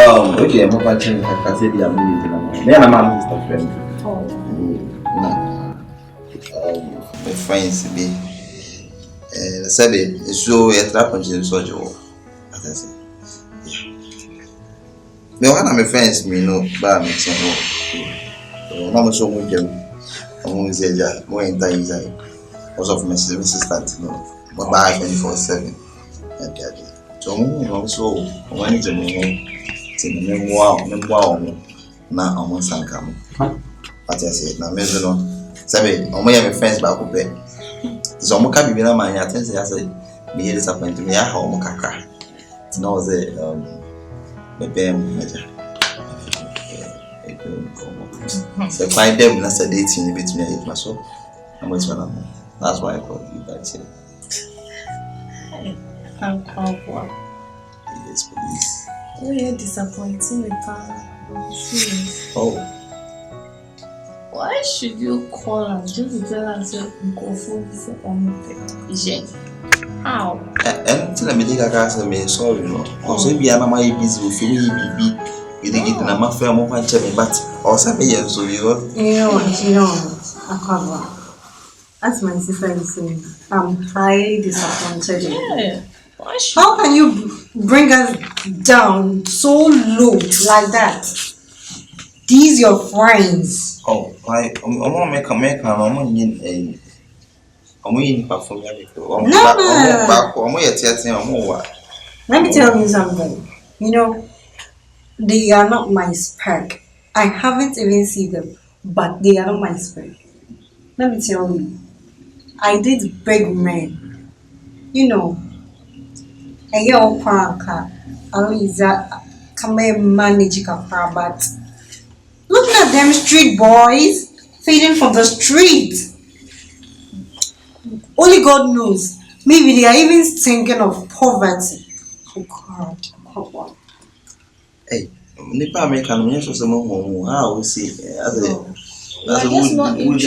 Okay, I'm watching I said I'm meeting. Me and my mom is a friend. Oh. My friends be. Said it. So it happened in Sojo. As I say. Me one of my friends me know, but I'm saying no. I'm so much. I'm say ja. Mo enter inside. Also of my sister, no. But by 24/7. Okay. So I'm also one to me. Wow, na almost sankam. What I said, na me no. Sabe, omo ya my friends ba ko pe. So omo ka bibi na man ya ten say I said me here disappoint me ya ha omo kakra. No say me be meja. So find them na say dating ni between it my so. I'm waiting for them. That's why I called you guys here. I'm powerful. Yes, please. Oh, you're disappointing me, Oh. Why should you call us just to tell us your go for this anything? How? And tell me I can't say sorry, no. Because if you are not busy with me, you did get my friend more than me, but also be so you know, I can't. As my sister is saying, I'm highly disappointed. Yeah. How can you bring us down so low like that? These your friends. Oh, like I'm gonna make I'm in perform. Let me tell you something. You know, they are not my spec. I haven't even seen them, but they are not my spec. Let me tell you, I did big men. You know, a girl parker. I can manage a car, but looking at them street boys feeding from the street. Only God knows. Maybe they are even thinking of poverty. Oh God. Oh, Hey, Nipa American, we also some home. How we see as a would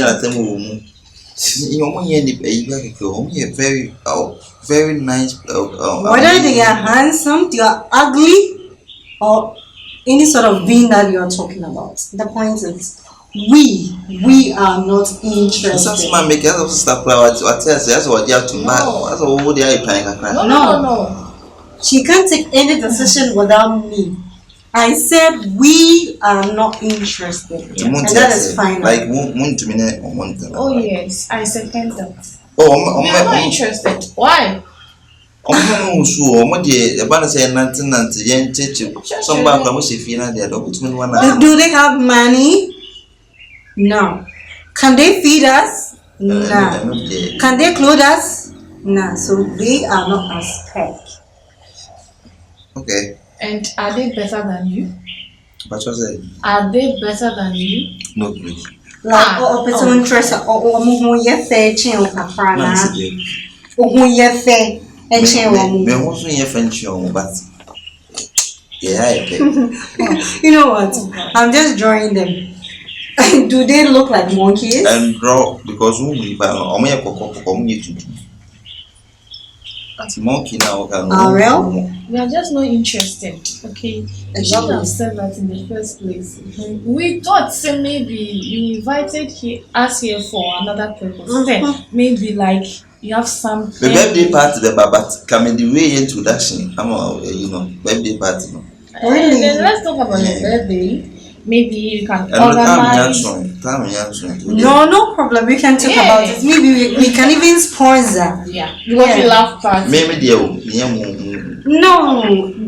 very nice. whether they are handsome, they are ugly, or any sort of being that you are talking about. The point is, we are not interested. Some man make us stop what that's what you have to buy. That's all they are paying. No. She can't take any decision without me. I said we are not interested. And that is fine. Like one to minute or one to. Oh yes, I second that. Oh, we are not interested. Why? Do they have money? No. Can they feed us? No. Can they clothe us? No. So they are not as pet. Okay. And are they better than you? What was it? Are they better than you? No, please. Like person interest or ye fair chain or kafana. Ye fair and chain. Me also ye French but yeah. You know what? I'm just drawing them. Do they look like monkeys? And draw because we buy to do. That's monkey now. Real? We are just not interested. Okay. You should have said that in the first place. We thought say maybe you invited us here for another purpose. Maybe like you have something. The birthday party, but coming the way introduction. I'm birthday party. Really? Then let's talk about your birthday. Maybe you can organize. No problem. We can talk about it. Maybe we can even sponsor. Yeah. Because we love party. Maybe no,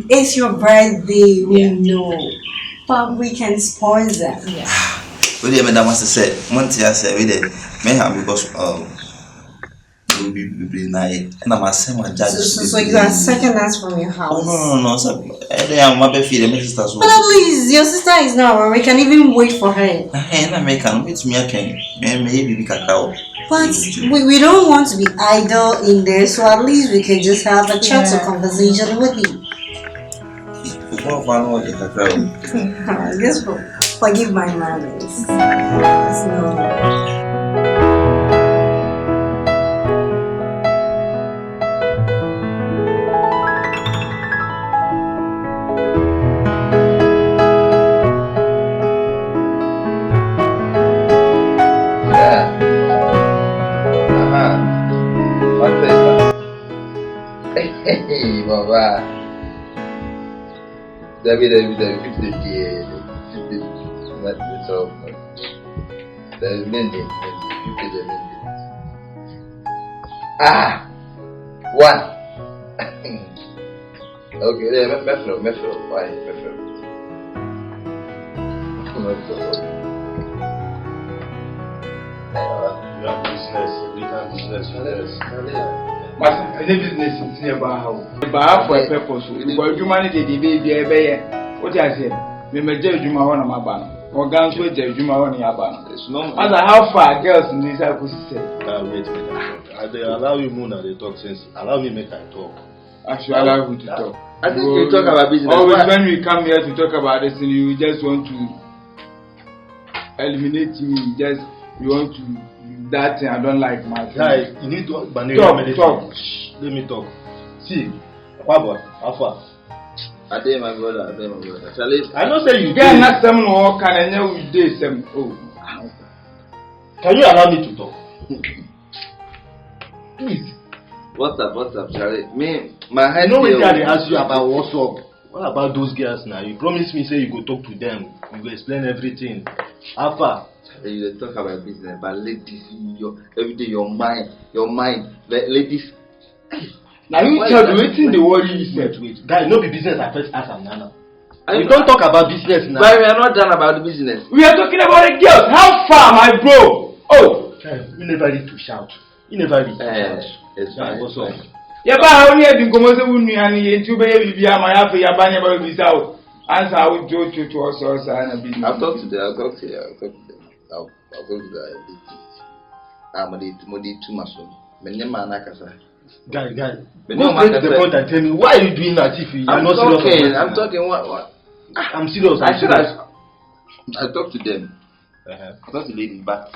it's your birthday. We know, but we can sponsor. Yeah. What do you mean? I must say, Monty, I said, may have because will be night, and I must say my judge. So you are second us from your house? Oh no, so I am my baby, my sister. But at least your sister is now. We can even wait for her. And I make an with me. I can maybe we can go. But we don't want to be idle in there, so at least we can just have a chat or conversation with you. Just forgive my manners. No. Hey, Baba. David, keep the deal. That's the top. The Mindy, keep the Mindy. Ah! One. Okay, yeah, Metro. Why? Metro. You have business, we have business. Master, any business is never how. But for a purpose, because humanity, the baby, a bear. What I said, we may judge you my one of my banner. Or guns with judge you my one of your banner. It's no matter how far girls in this house say. Wait. They allow you moon and they talk sense. Allow me make I talk. I should allow you to talk. I think you talk about business. Always when we come here to talk about this, you just want to eliminate me. You want to that thing I don't like my guy. You need to talk. Let me talk. See, Papa, Alpha. I dare my brother. Charlie, I don't say you get not some more can I with this oh. Can you allow me to talk? Please. What's up, Charlie? Me, my head. I know when they ask you about what's up. What about those girls now? You promised me say you go talk to them. You go explain everything. Alpha. You talk about business, but ladies, every day your mind, ladies. Now you tell me waiting the worry you said. Wait, guys, no be business I first ask Nana. We don't talk about business now. But we are not done about the business. We are talking about the girls. How far, my bro? Oh, you never need to shout. You never need to shout. It's fine. What's up? Yeah, but I only have been coming to me and you baby, my half a yabani about this out. Answer I would go to us and a business. I'll talk to them. I'll talk to the I'm a too much. Guy. Don't take the point and tell me why are you doing that if you are not serious? I'm talking what? I'm serious. I talk to them. I talk to ladies, but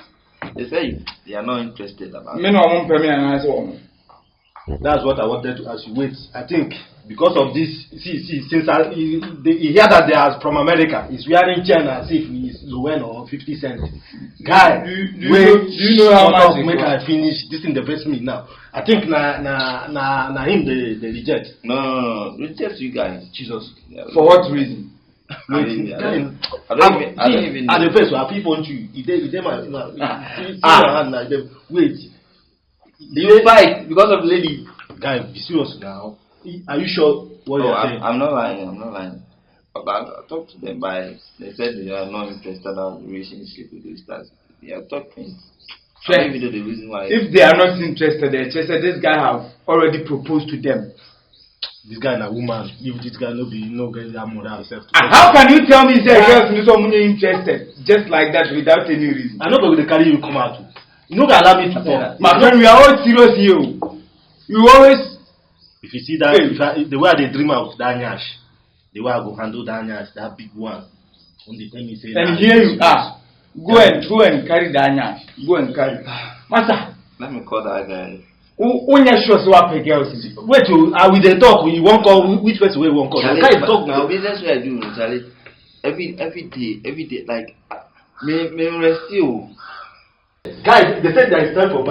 they say they are not interested about it. That's what I wanted to ask you. Wait, I think because of this, see, since he hear that they are from America, he's wearing chain as if he's Lowen or 50 cents. Guy, do you know how much make I finish this in the best me now? I think na him they reject. No, reject you guys. Jesus. For what reason? I don't even know. At the first, I people want you. Wait. Do you fight because of the lady? Guy, be serious now. Are you sure what you're saying? I'm not lying. But I talked to them, but they said they are not interested in a relationship with those guys. They are talking. I don't even know the reason why. If they are not interested, this guy have already proposed to them. This guy is a woman. If this guy no get that more herself. How can you tell me that girls no someone interested just like that without any reason? I know but they carry you come out. You know that allow me to talk. My friend, we are all serious here. You always. If you see that, the way they dream out that nyash, the way I go handle that nyash, that big one. When they tell me say. And here you are. Go and carry that nyash. Go and carry. Master. Let me call that guy. When you show so up girls. Wait, we dey talk. You won't call which person we won't call. Charlie, Guys talk now. The business we are doing, Charlie. Every day, like me rest you. Guys, they said there is time for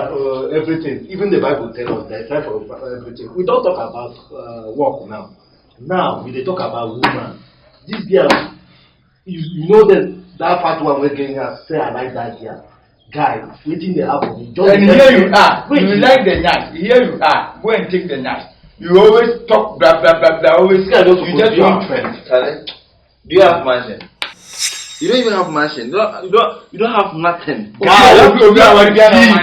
everything. Even the Bible tells us there is time for everything. We don't talk about work now. Now we dey talk about woman. This girl, you know that fat one wey getting her say I like that girl. Guy, waiting the happen. And here you are. You like the nyash. Here you are. Go and take the nyash. You always talk blah blah blah blah. Always you just want friends. Do you have mansion? You don't even have mansion. You don't have nothing. God,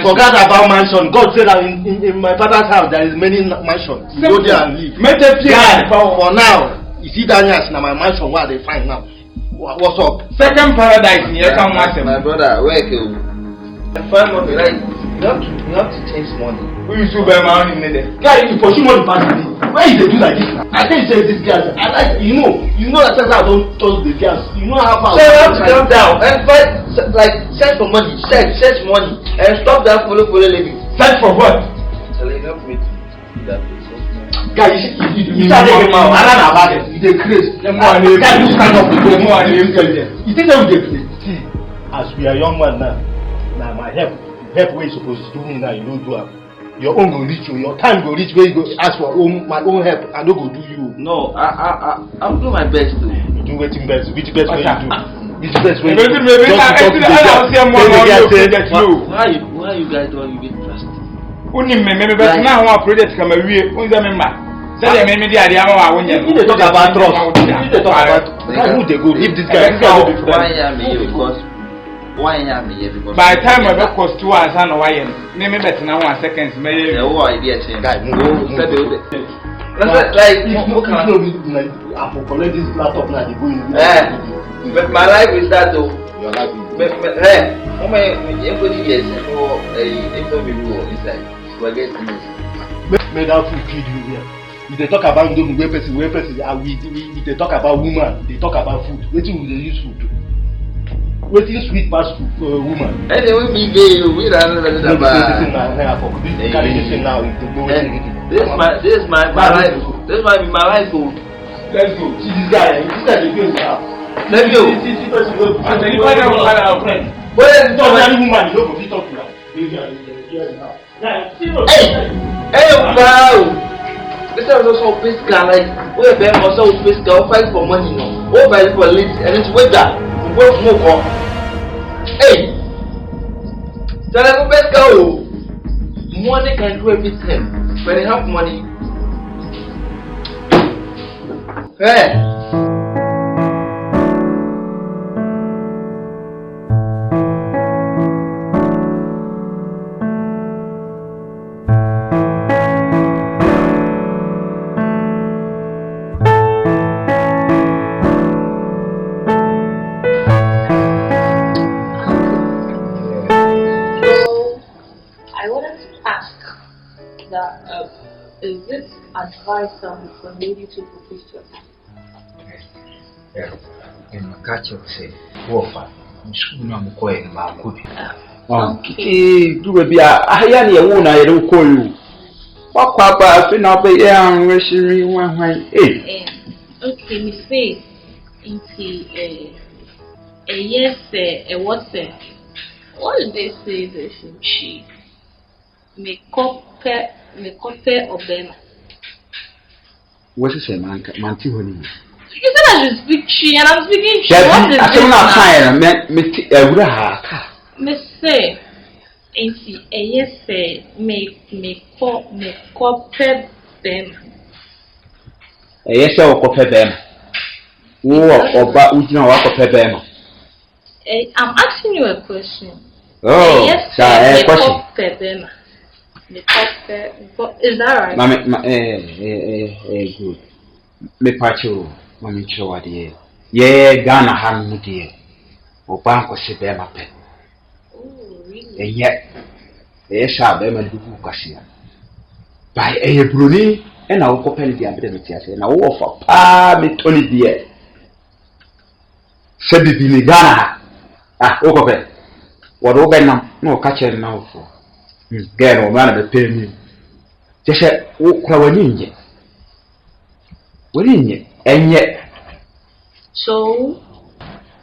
forget about mansion. God said that in my father's house there is many mansions. Go there and live. God, for now, you see that nyash now my mansion where they find now. What's up? Second paradise in your my brother, where you? Find money, right? You have to change money. Who you buy money in there? Guy, you pursue money past me. Why you do like this? I think say this girl. I like you know that I don't touch the girls. You know how far. So you have to calm down and fight search for money, search money, and stop that follow lady. Search for what? Charlie, help me to do that place. Guy, you start taking my I don't know about it. You dey craze. Guy, you stand up. You think that we dey craze? See, as we are young man now my help wey you suppose do me now you don't do am. Your own go reach you. Your time go reach where you go ask for my own help. I don't go do you. No, I'll do my best to. Do wetin best. Which best way you do? Which best way you Maybe do? Why you guys don't even trust? Only me but now one project come away. Only member. Say me the idea I want you. You talk about trust. You talk about who they go leave this guy. Why am I here? Because by the time I go cost 2 hours and why me better now 1 second me who idea change. Guy, move. Like if you like I for collect this laptop now they go in. But my life is that though. Your life is Everybody yes, no, it's not me it's like spaghetti. Made that food feed you here. If they talk about where person, we they talk about woman, they talk about food. Wetin we dey use food do? Wetin sweet pass woman? Anyway, we gay, we don't know about. This is my life. This might be my life. Let's go. See this guy. This guy dey go now. Let's go. See person wey. And then you find out friend. But then talk to woman, you no go fit talk to am. Hey, wow. This is also fiscal, like, we're very also fiscal, fight for money, no. Oh, fight for leads, and it's with that. We work more. Hey, so let's fiscal. Money can do everything. When you have money, hey. Is it advice for lady to profession? In my catcher say, Wolfer, school no McCoy in my good. Okay. Do be a yani a woman I don't call you. What papa fin up a young wishing me one way. Okay, Miss Faith, into a yes, a what say? What did they say this she may compare of them? What is a man? Manti honey. You said I should speak she and I'm speaking she. I said not fire, Miss say, ain't she a yes say may compare them. Yes, I'll compare them. Or but we know what compare them. I'm asking you a question. Oh, yes, a question. Is that right? Good. Me pacho, mami chowa die. Ye Ghana han die. O banko se be ma pe. Oh, really? Ye sha be ma du kwasia. By bruni e na wo kopel dia be me tiase na wo fa pa me toni die. Se bibi ni Ghana. Ah, wo kopel. Wo do be nam, no ka che na wo fo. Girl, man, the pay me. Just say, oh, Clawaninje. What in it? And yet, so,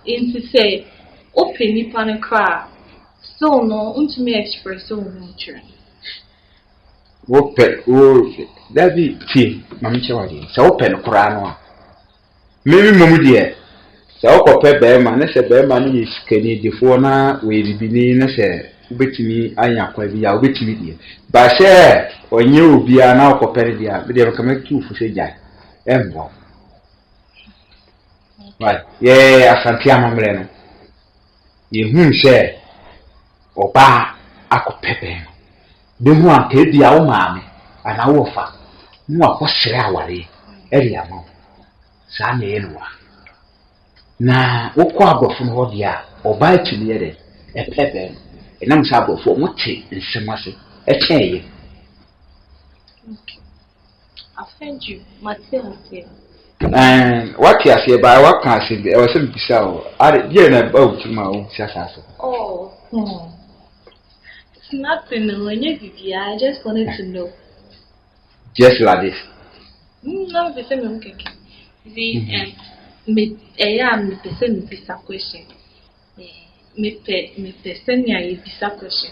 in to say, open me pan and cry. So, no, to me express so nature. open, that be tea, Mammy Chawadi. So, open Kurano. Maybe Mammy dear. So, open Bearman, I said, Bearman is Kenny, the fauna, where the beginning, I said. Betimi anya kwa bia obetimi die ba se onye obi a na okopere dia be dey come to fu se jai embo right ye asanti amamre no ye hu se oba akopebe be hu anka bia wo maame ana wo fa mu akosere aware eri ama sa na enwa na wokọ agofo no dia oba atimi ye de epebe and I'm sorry for what tea and some muscle. A chain. I find you, Matilda. And what you say by what can I say? I was simply so. I didn't about to my own successor. Oh, it's nothing. When you I just wanted to know. Just like this. No, the same. Okay. Me, am the same question. Me person ya bisa question.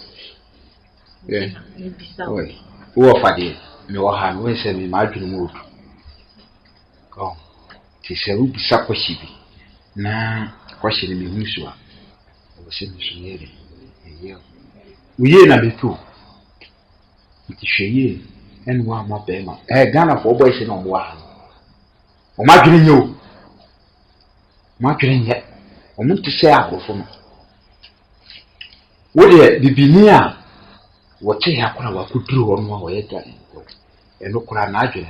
Yeah. Me bisa. What dear? No harm, when send me my dream wood. Oh, 'tis a ruby sapposhibi. Na, questioning me, Musua. I was in the year. We ain't a bit too. It is she and one more payment. Ghana for boys in on one. O marking you. Marking yet. I want to say apple for me. What the Binia? What they have could do on one way and look at an agent.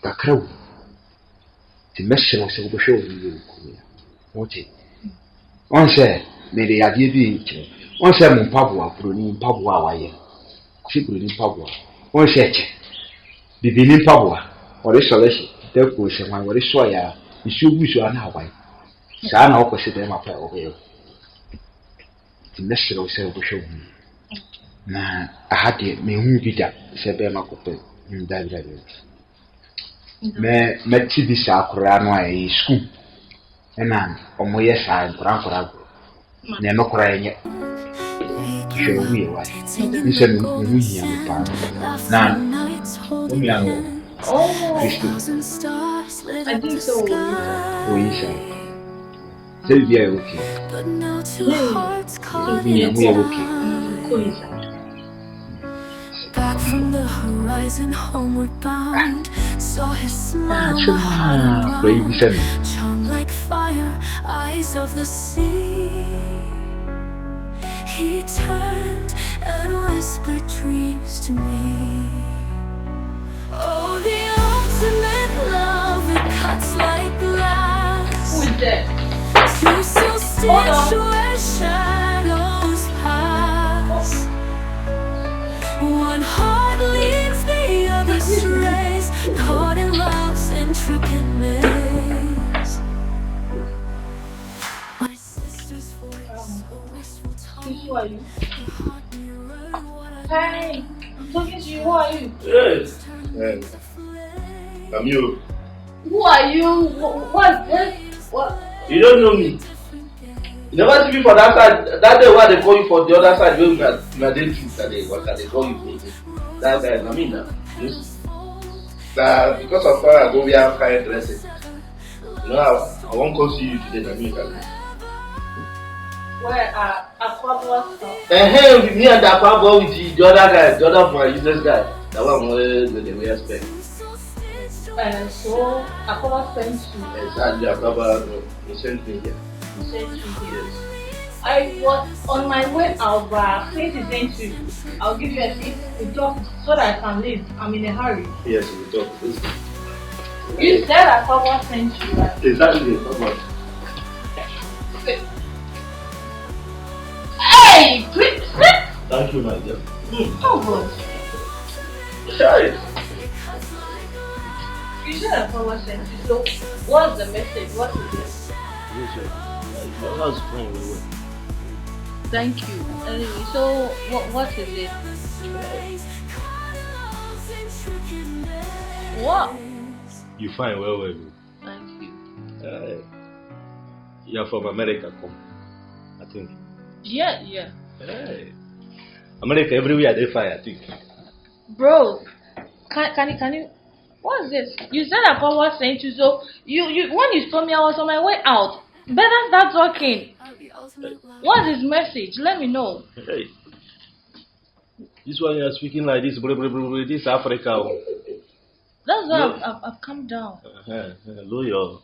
The crow. The messenger will show you. What it? One say, may the idea be. One say, Pabua, Brunin Pabua, why? People in Pabua. One say, the Benin Pabua, or the solution. There goes someone where the soya is so wish you are now. Sana opposite them up away. The messenger will say, show me. Na I had me who did that, said Bema Copper in that. Me Tibisa Corano a school, and I'm on my side, Grandpa. Never crying yet. Show me what. He said, we are the now, we are Oh, I think so. we say. Say we are okay. We are okay. Coincide. Back from the horizon, homeward bound. Saw his smile, my heart unwound. Charmed like fire, eyes of the sea. He turned and whispered dreams to me. Oh, the ultimate love, it cuts like glass. Who is that? You so stitch where shadows pass. One heart leads the other strays, caught in love's intricate maze. My sister's voice, a wistful tone. Who are you? The heart mirrored what I Hi, I'm talking to you. Who are you? Yes. I'm you. Who are you? What? What? You don't know me. You never see me for that side. That day why they call you for the other side, when you are doing things that they call you for. That guy, I mean, because of how I go, we have kind dressing. You know, I won't come see you today, I mean, Where are Aquabua stuff? me and the Aquabua with the other guy, the other my useless guy. That one with the way I spend. So Aquabua sent you. Exactly, Aquabua sent me here. Sent you here. I was on my way out, but since he sent you, I'll give you a seat to talk so that I can leave. I'm in a hurry. Yes, we talk. You said Aquabua sent you, right? Exactly, Aquabua. Hey, quick, sit. Thank you, my dear. Oh God. Sorry. You said Aquabua sent you. So, what's the message? What is it? How's fine, we Thank you. Anyway, so what is it? What? You fine, well. Thank you. You're from America, come. I think. Yeah. Hey. America, everywhere they fire, I think. Bro, can you? What is this? You said Aquabua sent you, so you when you told me I was on my way out. Better start talking. What is his message? Let me know. Hey. This one you are speaking like this, this is Africa. That's why I've come down. Lower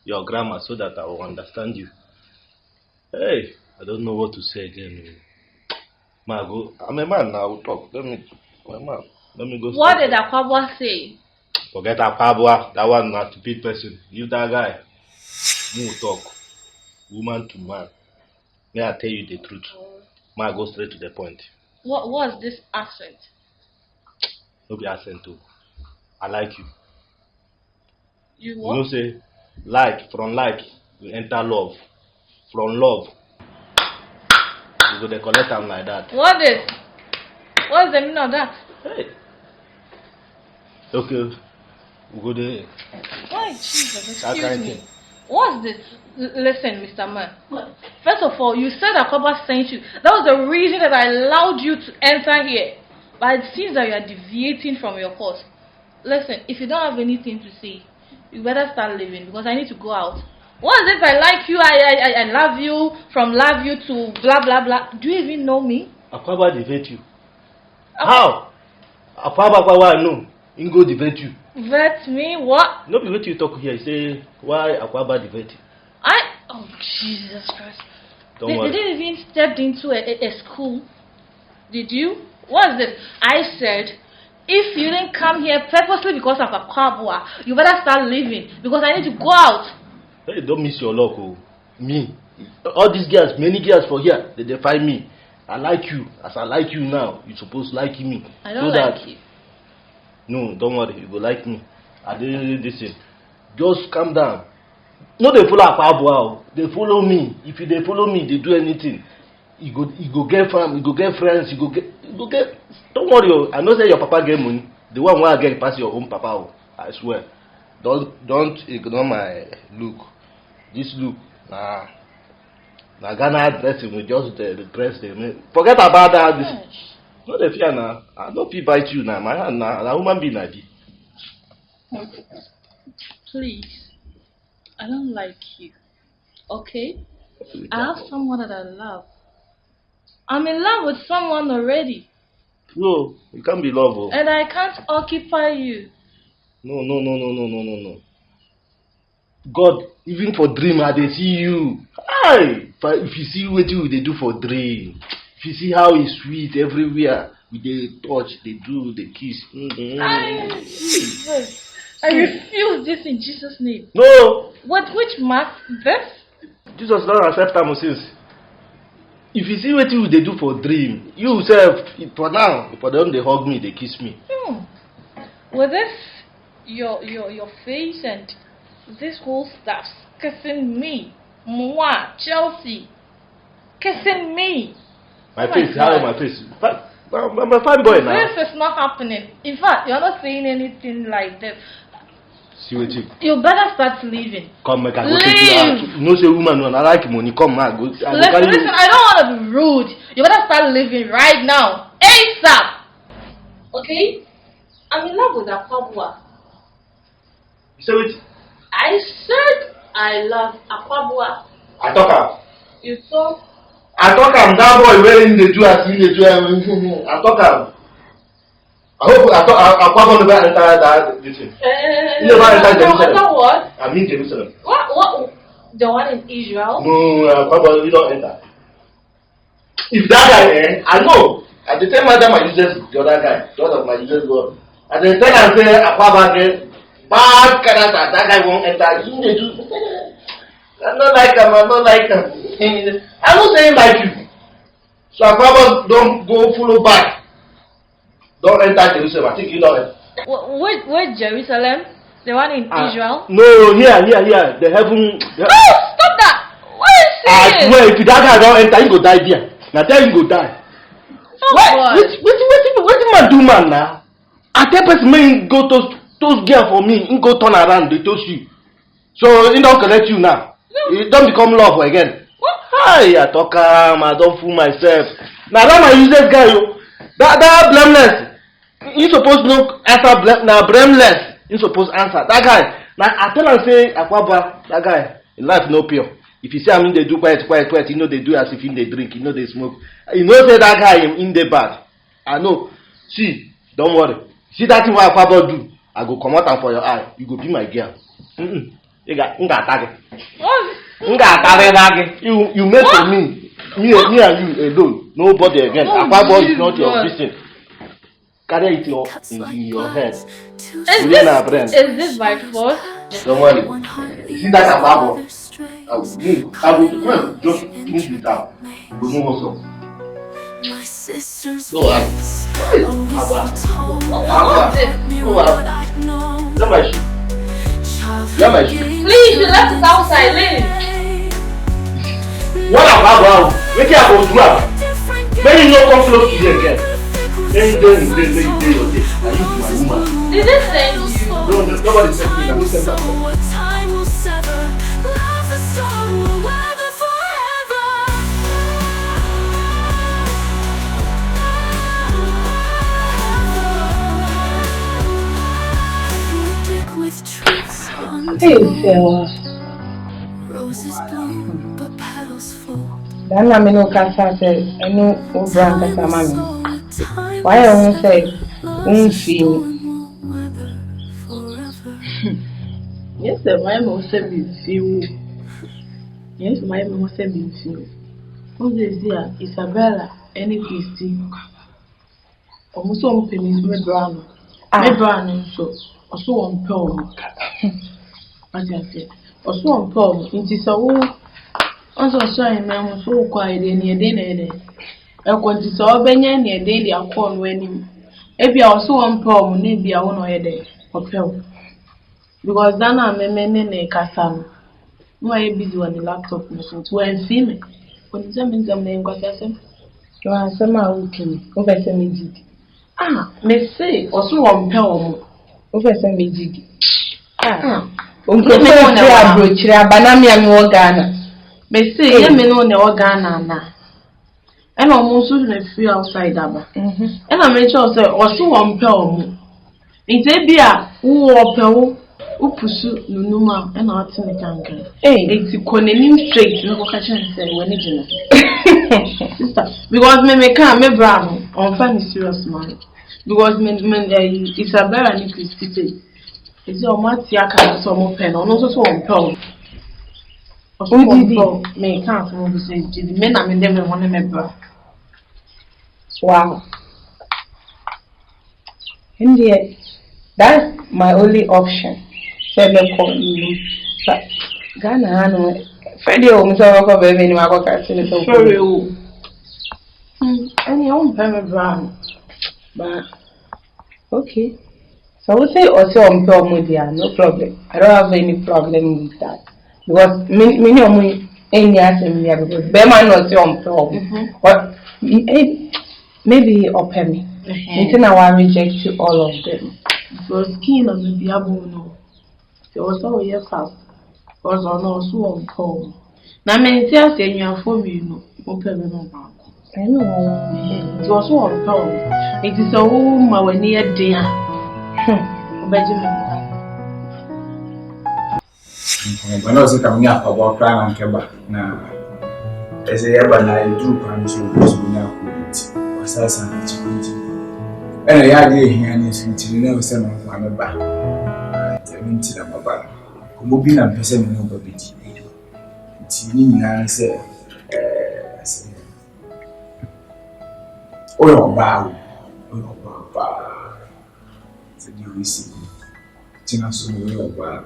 your grammar so that I will understand you. Hey, I don't know what to say again. Margo, I'm a man now. We'll talk. Let me go. What did Aquabua say? Forget Aquabua. That one not stupid person. Give that guy. We'll talk. Woman to man. May I tell you the truth? Ma, go straight to the point. What was this accent? No be accent too. I like you. You what? You know say from like we enter love. From love we go to collect them like that. What's the meaning of that? Hey. Okay. We go there. Why Jesus, That kind excuse me. thing. What's this? Listen, Mr. Man. First of all, you said Aquabua sent you. That was the reason that I allowed you to enter here. But it seems that you are deviating from your course. Listen, if you don't have anything to say, you better start living because I need to go out. What is if I like you, I love you, from love you to blah blah blah? Do you even know me? Akwaba debate you. How? Akwaba no. Ingo debate you. Vet me? What? No be what you talk here. You say why Akwaba debate you. Oh Jesus Christ. Don't worry. Did you even step into a school? Did you? What is it? I said, if you didn't come here purposely because of a Kwabwa, you better start leaving because I need to go out. Hey, don't miss your luck, oh. Me. All these girls, many girls for here, they find me. I like you. As I like you now, you're supposed to like me. I don't like you. No, don't worry. You go like me. I didn't listen. Just calm down. No, they follow Kwabwa. They follow me. If they follow me, they do anything. You go get fam, you go get friends, you go get. Don't worry, oh. I know say your papa get money. The one where I get past your own papa, oh. I swear. Don't ignore my look. This look, nah Ghana dressing with just the dress them. Forget about that. No, the fear now. I don't feel bite you now. My hand now. A woman be like. Please, I don't like you. Okay, I have someone that I love. I'm in love with someone already. No, you can't be love. Oh. And I can't occupy you. No. God, even for dream, I they see you. Aye, if you see what you they do for dream, if you see how it's sweet everywhere, they touch, they do, they kiss. I refuse this in Jesus' name. No. What? Which mark? This? Jesus don't accept them since. If you see what you they do for dream, you self for now, for them they hug me, they kiss me. With this, your face and this whole stuff kissing me, moi, Chelsea, kissing me. My face, how my face? I'm a fine boy now. This is not happening. In fact, you're not saying anything like this. See what you. You better start leaving. Come, make I go take you out. No say woman, no, I like money. Come, man, go. Listen, I don't want to be rude. You better start leaving right now, ASAP. Okay? I'm in love with Akwabwa. You say what? I said I love Akwabwa. I talk am. You talk. I talk am. That boy wearing the do as he dey do. I talk am. I hope Akwabwa never enter that thing. He never enter Jerusalem. What? I mean Jerusalem. What? The one in Israel? No, Akwabwa he don't enter. If that guy, I know. At the same time, I uses the other guy, the other of my uses God. At the time I say Akwabwa get bad character, that guy won't enter. He dey do. I don't like him. I'm not saying like you. So Akwabwa don't go follow back. Don't enter Jerusalem. I think you know it. Where Jerusalem? The one in Israel? No, here. The heaven. Oh, stop that! What is this? I swear, if that guy don't enter, he go die there. Now there he go die. Oh, God. What man do man now? I tell person man go toast girl for me. He go turn around, they toast you. So he don't collect you now. No. He don't become love again. What? Hi, I talk I don't fool myself. Now that my useless guy, that blameless. You supposed to answer now blameless. You supposed answer that guy. Now I tell him say Akwabwa, that guy in life no pure. If you say I mean they do quiet, you know they do as if they drink, you know they smoke. You know say that guy in the bad. I know. See, don't worry. See that thing what Akwabwa do. I go come out and for your eye. You go be my girl. You made for me and you alone. Nobody again. Akwabwa is not your business. Carry it in your head. Is this by force? Don't worry. See that Akwabwa? I will just finish it out. You know what's up. Go on. My shoe. Please, you left it outside. Leave. What about make it go do am? When you no come close to you again, then you your day. Are you my woman? Did they send you? No, nobody sent me. I'm sent that. Roses bloom, but petals fall. Then I'm no casa says, I know over and mammy. Why I won't say, won't feel. Yes, the my must have been few. Yes, my must have been few. Who is there? Isabella, any Christy. Almost all pennies, my brown. My brown, so, or so on poem. As I said, or so on poem. It is a wool. Also, sorry, ma'am, so quiet in your dinner. I want to saw Benyan near daily a corn when him. If you are so on poem, maybe I won't hear day or pill. Because then I'm a man in a castle. No, I busy on the laptop machine to earn female. When it's a means of name, what I said. You are some looking over some jig. May say, or so on pill over some jig. Uncle, Banami and Morgana. May say, you may know the organa. And almost a free outside Abba. And I made sure, sir, or so on pill. It's a beer, who or pill. Upusu nunuma and arts in the kangan. It's a conanim straight, no catching say when it sister. Because me can't me brown on funny serious man. Because it's a bear and it's pity. It's your matiaka some pen or not so on pearl. Or so on me can't move the same. The men I'm in them and one member. Wow. Indeed, that's my only option. But Ghana, Freddie almost over baby in my work. Sorry, and your own parent brown. But okay, so we'll say also on Promodia, no problem. I don't have any problem with that because many of me ain't asking me because Beman was on problem. But maybe open me. Until now, I reject all of them. Because keen on the diablo. There was all your fast. Was on also on call. Now, many tears say you are for me, no, open no back. I know. It was on call. It is a home my near dear. Benjamin. When I was coming up about crying and Quebec now, as I ever I drew permission to now, was as an achievement. And I had here and is until you never send on my back. I mean, to them about moving and person no baby. It's meaning I say, oh, bow, said you receive. Tina so well,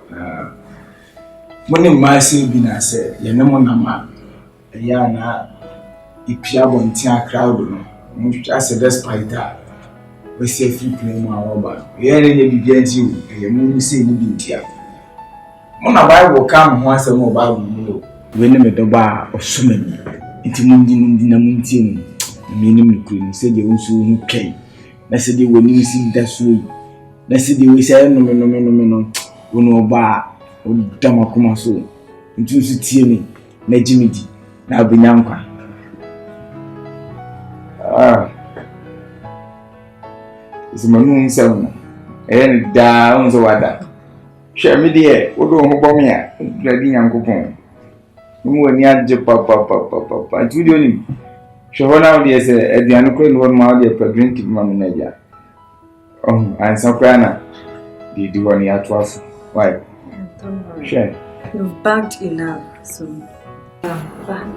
when a massive bin said, you know, Mama, a yana, if Piabon Tia crowd, just a despite that. We say free play my over. We are in the begins you, and you moon say you be here. Mona Bible come once a more Bible. When you the bar of swimming, it's Mundi, the minimum queen said you also came. I said you when you see that way. I said you say no bar or Damakuma so. Into Tierney, Najimidi, now be Yanka. It's my moon seven, and down the water. Share me dear, what do you want me? Dreading Uncle Pong. No one yet, papa. I told you. Show now, dear, at the uncle one mile per drinking mamma. Oh, and some crana. Did you want yet was? Why? Don't worry. Share. You've bagged enough, so I'm back.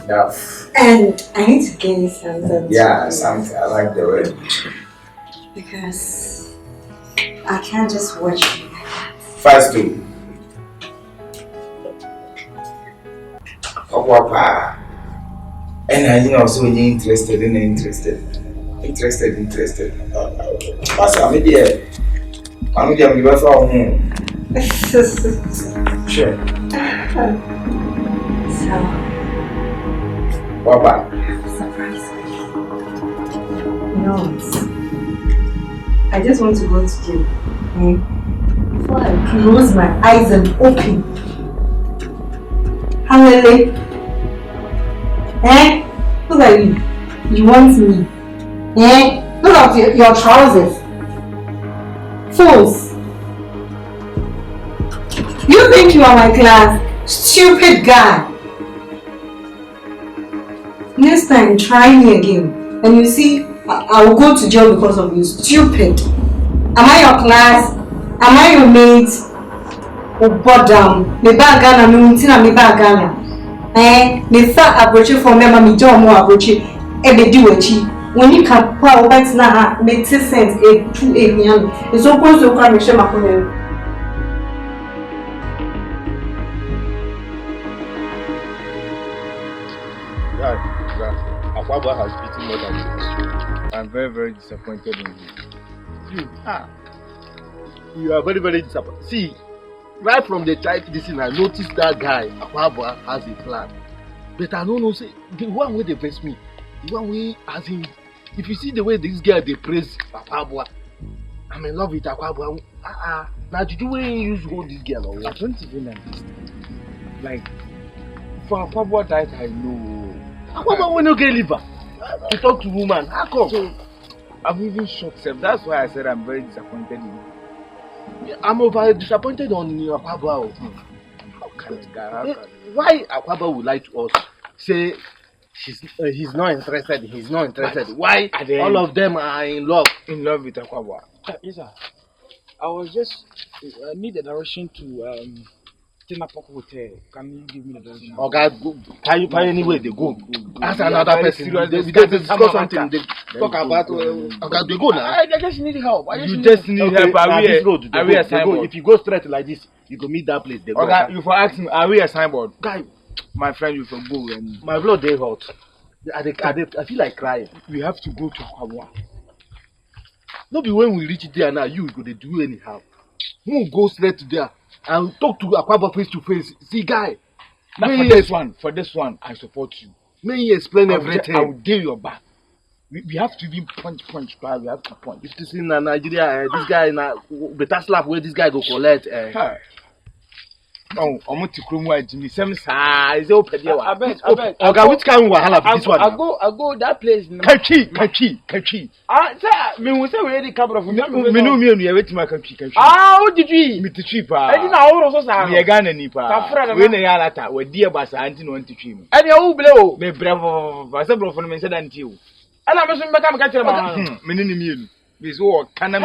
Enough. And I need to gain something. Yeah, something. I like the word. Because I can't just watch you like that. First two. Papa. And I know so you're interested. Pastor, I'm here. I'm here for home. Sure. So. Papa. Surprise. You know what? I just want to go to gym. Before I close my eyes and open. Hallelujah. Look at you. You want me? Look at your trousers. Phones. you think you are my class? Stupid guy. Next time, try me again. And you see, I will go to jail because of you. Stupid. Am I your class? Am I your mate? Oh, bottom. Me bag Ghana, me muntina me bag Ghana. Me fa approach for me, mami do mo approach. Ebe di wechi. When you can pour over na make sense a 2 a.m. It's supposed to come share my phone. Akwaba has beaten more than you. I'm very, very disappointed in you. You are very, very disappointed. See, right from the child this thing, I noticed that guy, Akwaba, has a plan. But I don't know, say, the one way they face me, the one way, as in, if you see the way this guy, they praise Akwaba, I'm in love with Akwaba. Now, did you really use hold this girl or what? I don't even understand. Like, for Akwaba that I know. Akwaba when you get liver to talk to woman, how come? So, I'm even shocked, sir. That's why I said I'm very disappointed in you. I'm over disappointed on Akwaba. How can it go? Why Akwaba would lie to us? Say he's not interested. He's not interested. Why all of them are in love? In love with Akwaba. Yes, sir. I was just need a direction to Tinapok Hotel. Can you give me the direction? Oh God, can you find anywhere they go? Ask another person. They discuss something. They talk about. Okay, they go now. I just need help. You just need help. Are we a signboard? If you go straight like this, you go meet that place. They go. Okay, you for ask me, are we a signboard? Guy, my friend, you for go and my blood they hot. I feel like crying. We have to go to Akwaba. No be when we reach there now, you go to do anyhow. We'll go straight to there and talk to Akwaba face to face. See, guy. Now for this one, I support you. May you explain everything. I will do your back. We have to even punch, guy. We have to punch. If this in Nigeria, this guy na better slap where this guy go collect. Oh, I'm going to Krumwa Jimmy. Same size. Open there. I bet. Okay, which kind of wahala be this one? I go that place. Kachi. Sir, me we say we already cover of me. Me no wait my country. What did you? Me to trip. I didn't know so say. Me Ghana ni pa. We na ya lata. We dear basa anti no anti trip. And you blow. Me bravo. Basa bro for me say that you. And I'm so make am catch am. Me ni me. This war can me.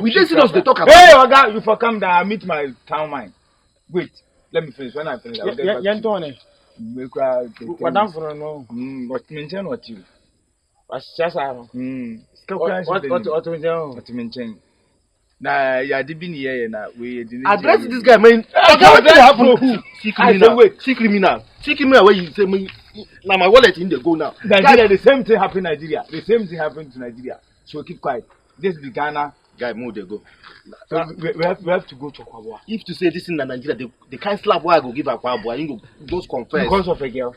We just us they talk about. Hey, Oga, you for come down. I meet my town mind. Wait, let me finish. When I finish, I'll get back. Yantone. What done for no? What mention what you? What's just what mention? Nah, ya did be here now. We didn't address this guy, man. What happened? See criminal. Where you say me? Now my wallet in the go now. Nigeria, the same thing happened in Nigeria. The same thing happened to Nigeria. So keep quiet. This be Ghana. Guy, move they go. So we have to go to Akwaba. If to say this in Nigeria, they can't slap why I go give Akwaba. You go just confess. Because of a girl.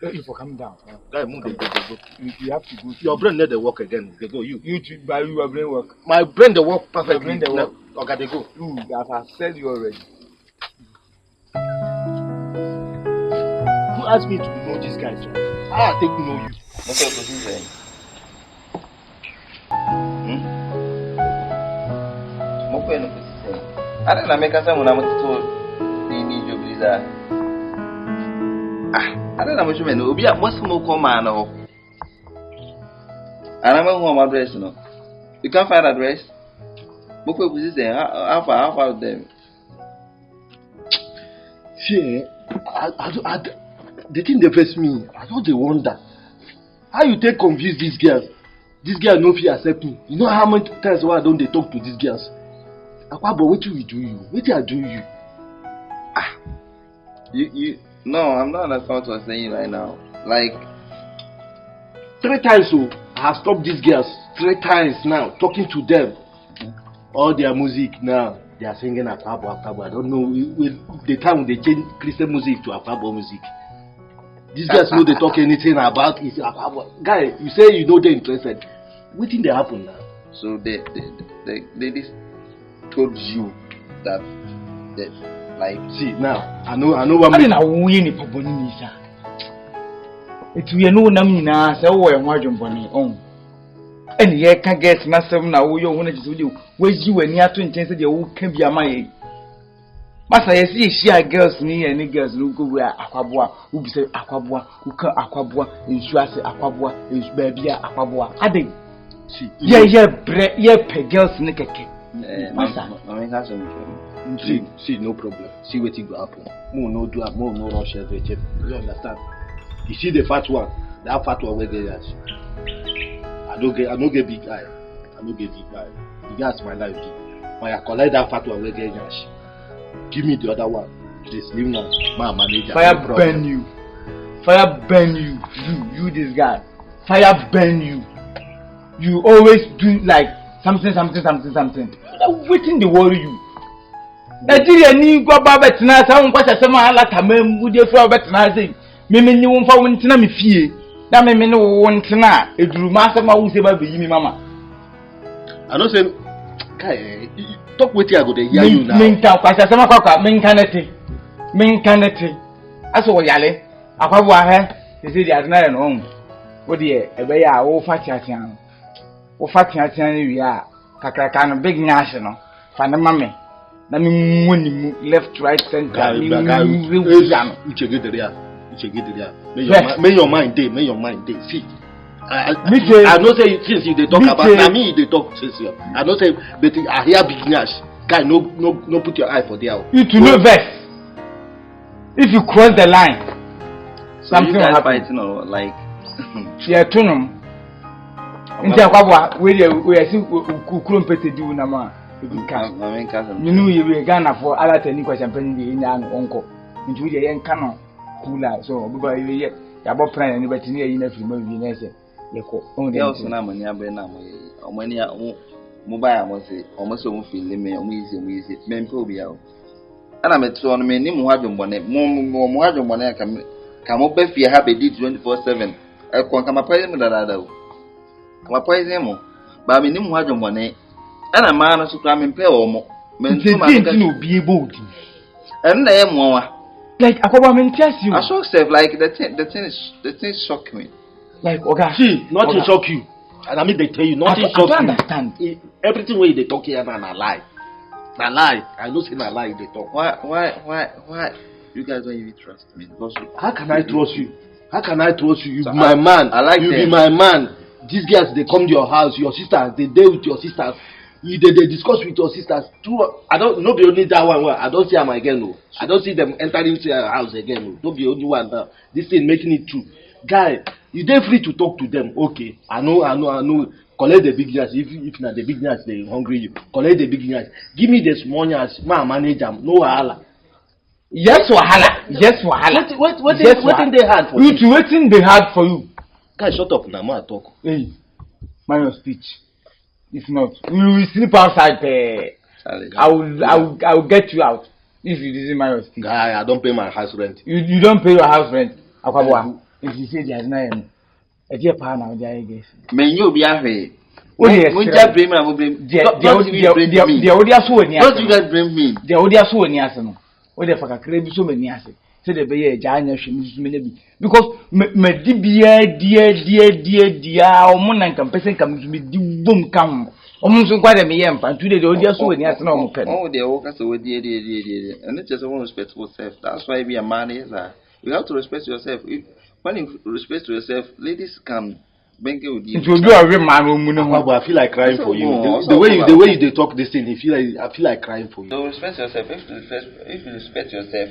If you come down. Guy, move they go. You have to go. Your brain need the work again. They go. You by your brain work. My brain they work perfectly. Brain they work. Okay, they go. I've said you already. You asked me to know these guys. I take to know you. What's up with you then? I don't know, make us someone I'm told they need your blizzard. I don't know what you mean. We'll be at most more command. And I'm a home address. No, you can't find address. Book of this there. How far of them? See, the thing they face me, I don't wonder. How you take confuse these girls? These girls no fear accept me. You know how many times why don't they talk to these girls? Akwaba, what will we do you? What I do you? You no, I'm not understanding what you're saying right now. Like 3 times so I have stopped these girls 3 times now, talking to them. All their music now, they are singing Akwaba. I don't know the time they change Christian music to Akwaba music. These guys know they talk anything about it. Guy, you say you know they're interested. What thing they happen now? So they just told you that like see now I know what I didn't win it for Bonisa. It's we know Namina, so we're watching Bonnie on. And ye can get myself now. We want to do where's you and you are to intend that you can be a my Master, you see, she are girls near any girls who go where Aquabua, who say Aquabua, who can Aquabua, and Suase Aquabua, is baby Aquabua. I think. Yeah, girls naked. Master, see, no problem. See what it will happen. More no do, more no rush every chip. You understand? You see the fat one, that fat one where they are. I don't get big eye. I don't get big eye. The gas my life. When I collect that fat one where they are. Give me the other one. The slim one. My manager. Fire burn you. Fire burn you. You this guy. Fire burn you. You always do like something. Waiting the worry you. Nigeria ni go ba betina sa won kwasa sema ala tamam bude fu betina say me ni won fa won tina me fie na me ni won tina eduru ma sema wo se ba be yi mi mama. I don't say kai talk wetin I go dey hear you now. Min kan kwasa sema kwakwa min kanete aso wo yale akwabu ahe se se dia na no on wo de ebe ya wo fa tiatian ni wi a kakraka no big nyash no fa na mame na mi woni left right center mi uchegederia may your mind dey see I know say since you dey talk about na me you dey talk since I know say but I hear big nyash guy no put your eye for there. You to know vex if you cross the line so something you guys fighting or like yeah tunum ntia kwabwa we see kukurum pete di una ma you know you Ghana for ala tani kwa champagne di nya no onko ntu je yen kano kula so baba ye ya bo plan ni beti ni yi na fi ma wi na se ye ko on de ya so na mani abe na mo omani a mo ba ya mo se o so mo fi le me o mo yize me mpe obi ya o ana metro no me ni mo hadwonbone mo hadwonbone ka mo ba fi ha be di 24/7 e kon kama pa mu dada o kama pa mo ba me ni mo hadwonbone ana ma no so kra me mpe o mo me ntu ma ka no bi ebold and na ye mo wa like akoba me tell you I shock self like the thing shock me like oga see nothing shock you and I mean they tell you nothing shock you. I understand everything wey they talk here na lie I know say na lie they talk. Why you guys don't even trust me because how can I trust you you so be my man I like you them. Be my man. These guys they come to your house, your sisters they deal with your sisters, they discuss with your sisters too. I don't be only that one I don't see them again. No, I don't see them entering into your house again. No, don't be only one now. This thing making it true, guy. You dey free to talk to them. Okay, I know. Collect the big news. If not the big news, they hungry you. Collect the big news. Give me the small news. My manager, no wahala. Yes wahala. What they hard for you? Waiting they hard for you. Guy, shut up now. I talk. Hey, mind your speech. If not, we will sleep outside there. I will get you out if you didn't mind your speech. Guy, I don't pay my house rent. You don't pay your house rent. Akwabwa. If you say there's no a dear partner, I guess. May you be happy? Oh yes. Don't you guys blame me? Don't you guys blame me? The audio so near some. What if I could so many assets? Say the bay, Jana, because my dear, or Monan compensation comes to me, boom come. Almost quite a million, and today the audio so near some. Oh, they walk us away, dear, and it's just one respectable self. That's why we are man is that. You have to respect yourself. When you respect yourself, ladies can bang you with you. It will be a real man. I feel like crying for you. The way you talk this thing, I feel like crying for you. So respect yourself. If you respect yourself,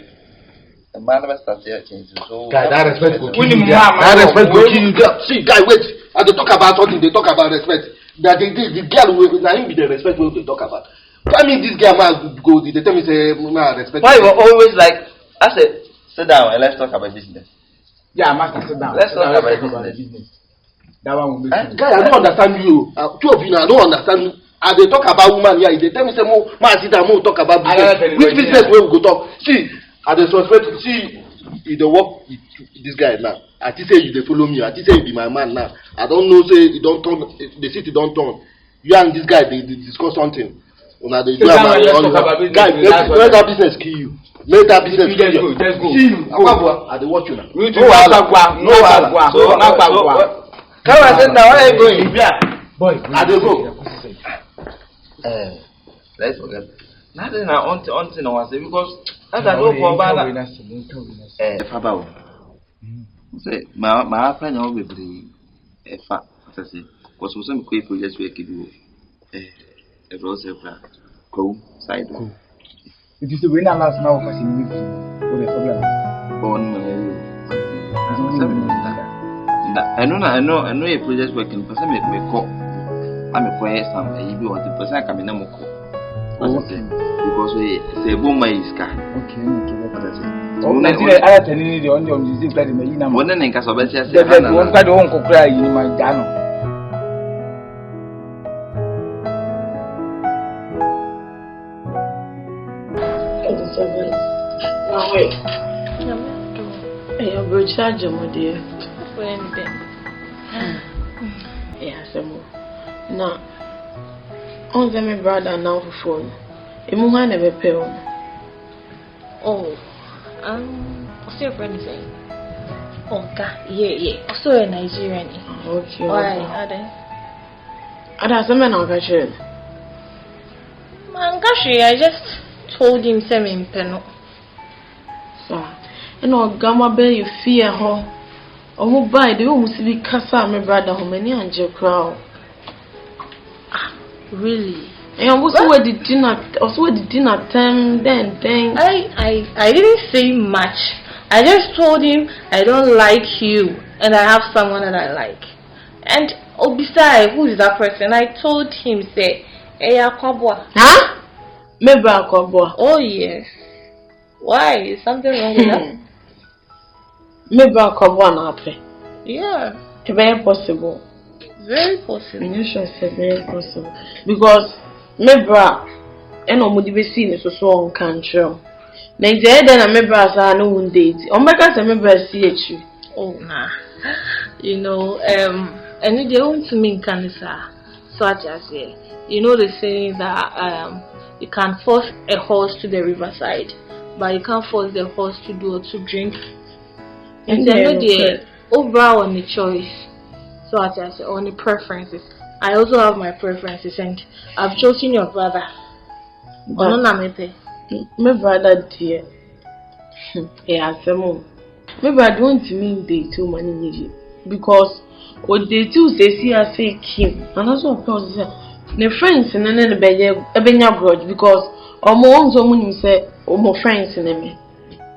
the man never starts here changing. So guy, that respect will kill you. That respect will kill you. See, guy, wait. As they talk about something, they talk about respect. That the girl will not be the respect what they talk about. I mean, this girl man go. They tell me say, man, respect. Why you always like? I said. Sit down and let's talk about business. Yeah, master, sit down. Let's talk about business. That one will be guy, I don't understand you. Two of you now, I don't understand you. And they talk about woman here. They tell me say, man, sit down, talk about business. Which business where we go talk? See, I dey suspect. See, you dey work with this guy now. I think say you dey follow me. I think say you be my man now. I don't know say you don't turn. The city don't turn. You and this guy they discuss something. Una dey do am. Guy, let that business kill you. Let that business kill you. Just go. See, I dey watch you now. No wahala. Come on, sit down. Where are you going? Boy, I dey go. Let's forget. Nothing on was because as I go for banana. Fabao. Say, my friend will be a fat, was some quick just wake you a rose go side. It is the winner last now for seeing you. What a problem. I know a project working person make me call. I'm a quiet some, and you want the person coming no more. Because we say, boom, my scar. Okay, what I say. I tell you the only music that in the Ina. One in Casobet, the one that won't cry in my dano. Wait. I will charge you, my dear. For anything. Yes, now, on my brother now for phone. A woman never pay on. Oh, what's your friend saying? Oh, God, yeah. Also a Nigerian. Okay. Why? Are they? Ada some man on catcher. Man, gosh, I just told him send me penal. And no gamma bear you fear her. Or who buy the almost be casa, my brother, how many angel crowd. Really? And also where the dinner time then. I didn't say much. I just told him I don't like you and I have someone that I like. And besides, who is that person? I told him say, hey, Akabwa. Huh? Maybe Akabwa. Oh yes. Why? Is something wrong with that? Maybe Akabwa na happy. Yeah. It's very possible. Very possible. You sure it's very possible. Because maybe no mudi see ne so on country. Na nje dey na maybe asa no one date. O make say maybe see echi. Oh nah. You know, and they want to mean cancer. So I just say, you know the saying that you can force a horse to the riverside, but you can't force the horse to do or to drink. And they know the overall on the choice. So I just say on the preferences. I also have my preferences, and I've chosen your brother. My brother dear. Yeah, some. Maybe I don't mean they too many because what they do say see I say Kim, and also of course the friends and then the benya grudge because almost someone say more friends in me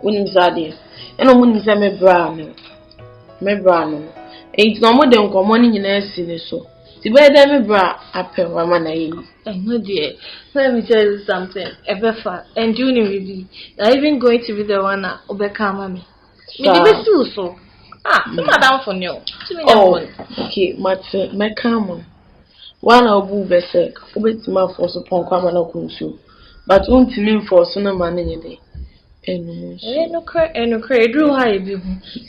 when you are there, and when you say me brano. It's no more than common in a scene so. The way that me bra apple woman I know dear. Let me tell you something. And you know I'm even going to be the one that overcome me. So. Madam for you. Oh, okay, my come. One of who be sick, obet my force upon Kwamana Kunsu. But won't mean for sooner man any day. No cray, drew high be.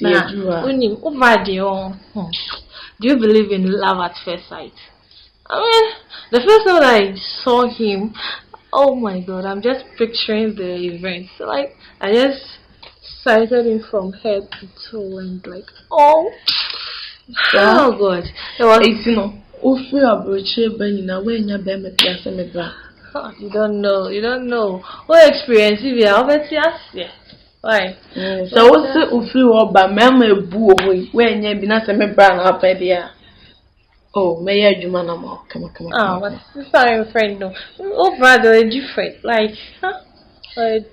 Unim over the do you believe in love at first sight? I mean, the first time I saw him, oh my god, I'm just picturing the event. So like, I just sighted him from head to toe and like, oh god. It was, you know, you don't know. What experience if you have it? Why? So what's it Ufu by Mamma Boo when you be not a member up idea? Oh, may I do manamo? Come on. Oh, but sorry, friend, no. Oh, brother, different. Like, huh?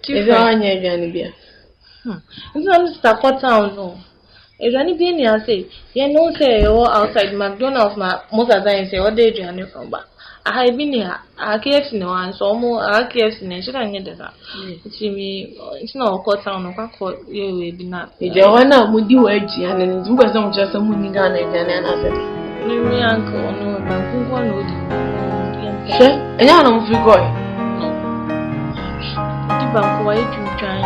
Different. It's not Stafford Town, no. If anything you say, you know, say, outside McDonald's, most of the time say, what day do you from back? I have been here. I can't see no one, so I can't see no. Should I get that? It's me. It's not a court town. I can't call you. We be not. If you want to, would you edge and then do some just a moving gun and another? Me uncle, no, I'm going to do. Sure, and I don't feel going. The bank, why you trying?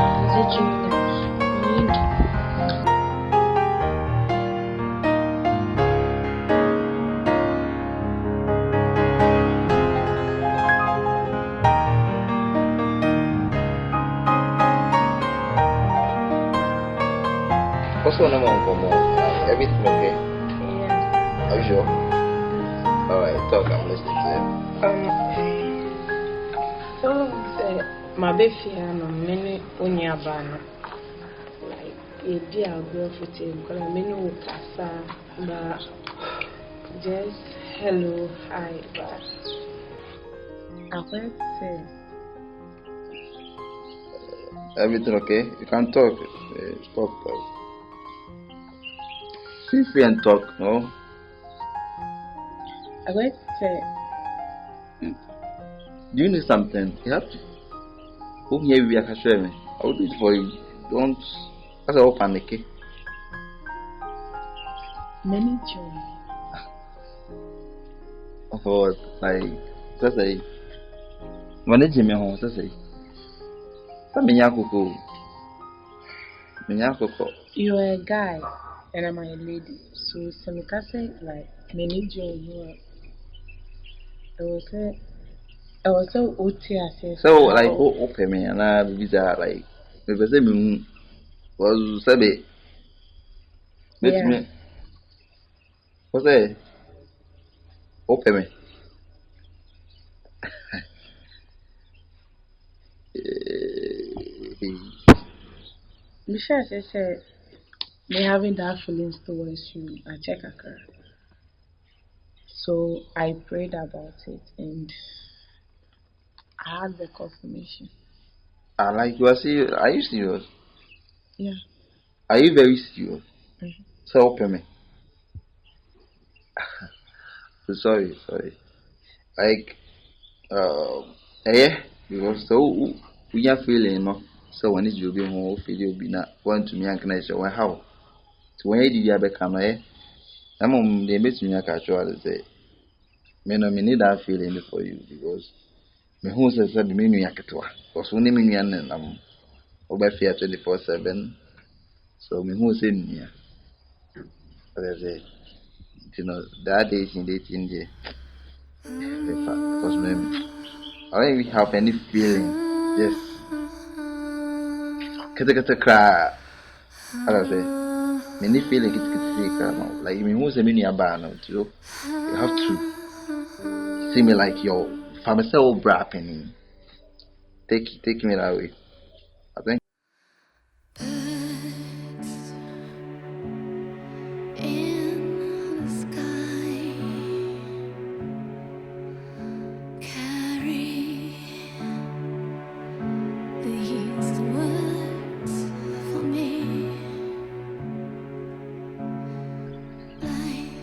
What's going on? Everything okay? Yeah. Are you sure? Alright, talk, I'm listening to you. So my baby and many only abano. Like a dear girl for him, because I mean, no casa, but just hello, hi, but I went say Everything okay? You can talk. Talk. Feel free and talk, no? I went say. Do you need something? You have to. Who here we are me? I will do it for you. Don't. That's all panic. Many joy. Oh, like, just say. When Jimmy home, just say. You are a guy and I'm a lady. So some say like many joy you are. I was so OT. So like open me and I visa like if I say me was sabe. Let me. What's that? Open me. Before I said me having that feelings towards you, I check a car. So I prayed about it and I had the confirmation. I like you are serious. Are you serious? Yeah. Are you very serious? Mm-hmm. So open me. sorry. Like because so we are feeling no. So when you be home, feel you be not want to me and can show how. So when you have become I'm the best me catch you say. Me no me need that feeling for you because me who says that me no yaketwa. Because when me no yan nam over fear 24/7. So me who say me. But I say, you know, that day in dating there. Because I don't even have any feeling. Yes. Kata cry. As I say, many feeling it's cry. Like me who say me no ban you have to see me like your family say bra penny. Take me that way. I think.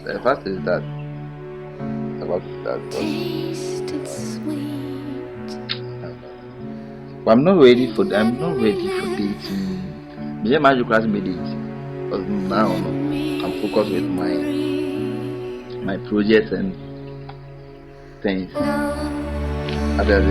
The fact is that but I'm not ready for dating. Me and my class me dating. Because now I'm focused with my projects and things. Other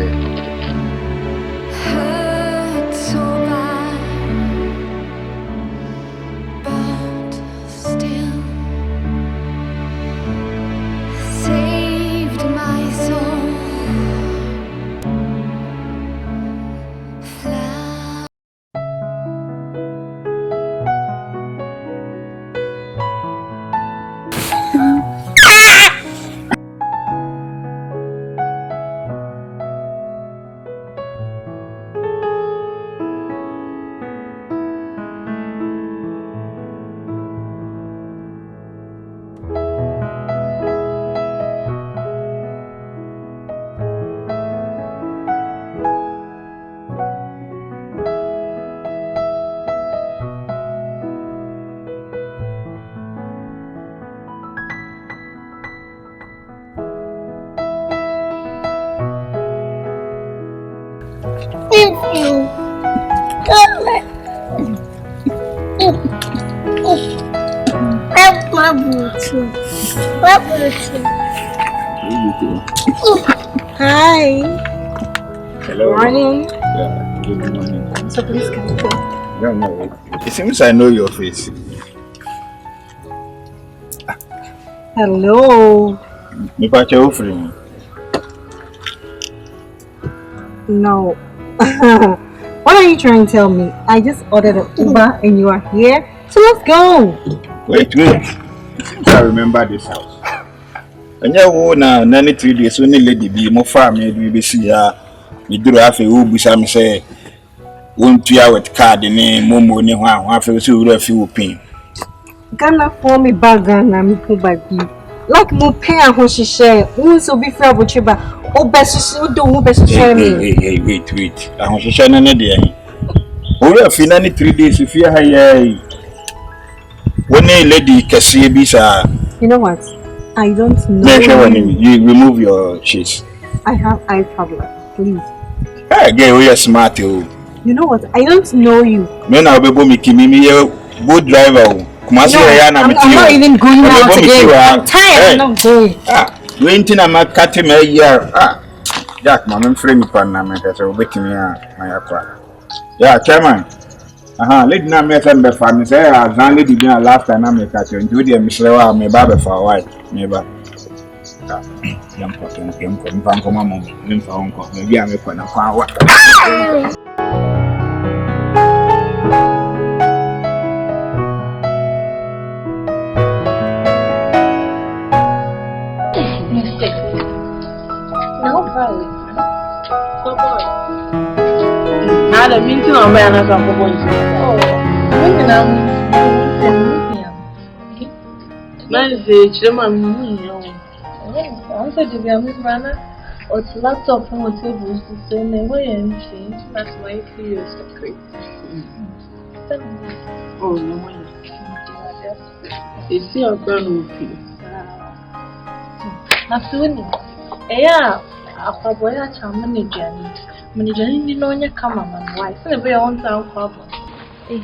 Hi. Hello. Morning. Yeah, good morning. So please can you go? No. It seems I know your face. Hello. No. What are you trying to tell me? I just ordered an Uber and you are here. So let's go. Wait. I remember this house. And you now 93 days when the lady be more farm, we be see her. Me do have a who Busam say, won't you with card name, Momo, ni one, feel so rough you pin. Ghana for me bag and I'm who by be. Like more pay and who she share, who so be fair with you, but oh, best you do, best share me. Hey, wait. I want to share another day. Oh, yeah, finally 3 days if you are when a lady can see bisa. You know what? I don't know. Make sure when you remove your shades. I have eye problem. Please. Hey, girl, you're smart, you. You know what? I don't know you. Men are able to me boat driver. I'm not even going out again. I'm tired. I'm not going. Waiting, I'm not cutting a year. Jack, my friend, Panama, so waiting me. My aqua. Yeah, Chairman. Lady na me family family say azan lady be last time na me catch you do the mislewa me ba for a while me ba yam potem kem ko mfa ko mama me mfa onko me bia me ko na kwa wa No problem. Now the meeting on my another point. Oh, when I'm saying, I'm saying to be a runner or to laptop on the table to send away and change. That's my fears of great. Oh, no way. It's your grandmother. Absolutely. Yeah, a boy at our manager. Manager, you know, you come on my wife. And a very on town problem.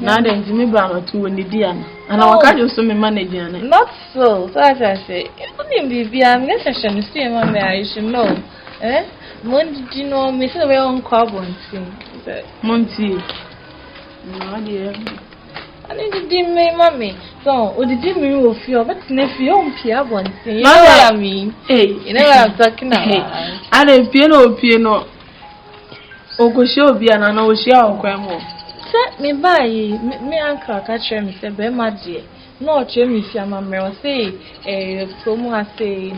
Now then, Jimmy Brown or two in the Diana. And I can't use some manager. Not so, so as I say, it wouldn't be a necessary to see my marriage, you know. Eh? When did you know me? So we're on carbon. Monty. No, dear. I need to dim me, mommy. So, what did you mean with your but nephew on piano? You know what I mean? Hey, you know what I'm talking about. I didn't piano. Oko show be an announcer or grandma. Set me by me uncle catch me say be my dear. No me if your mamma say a promo say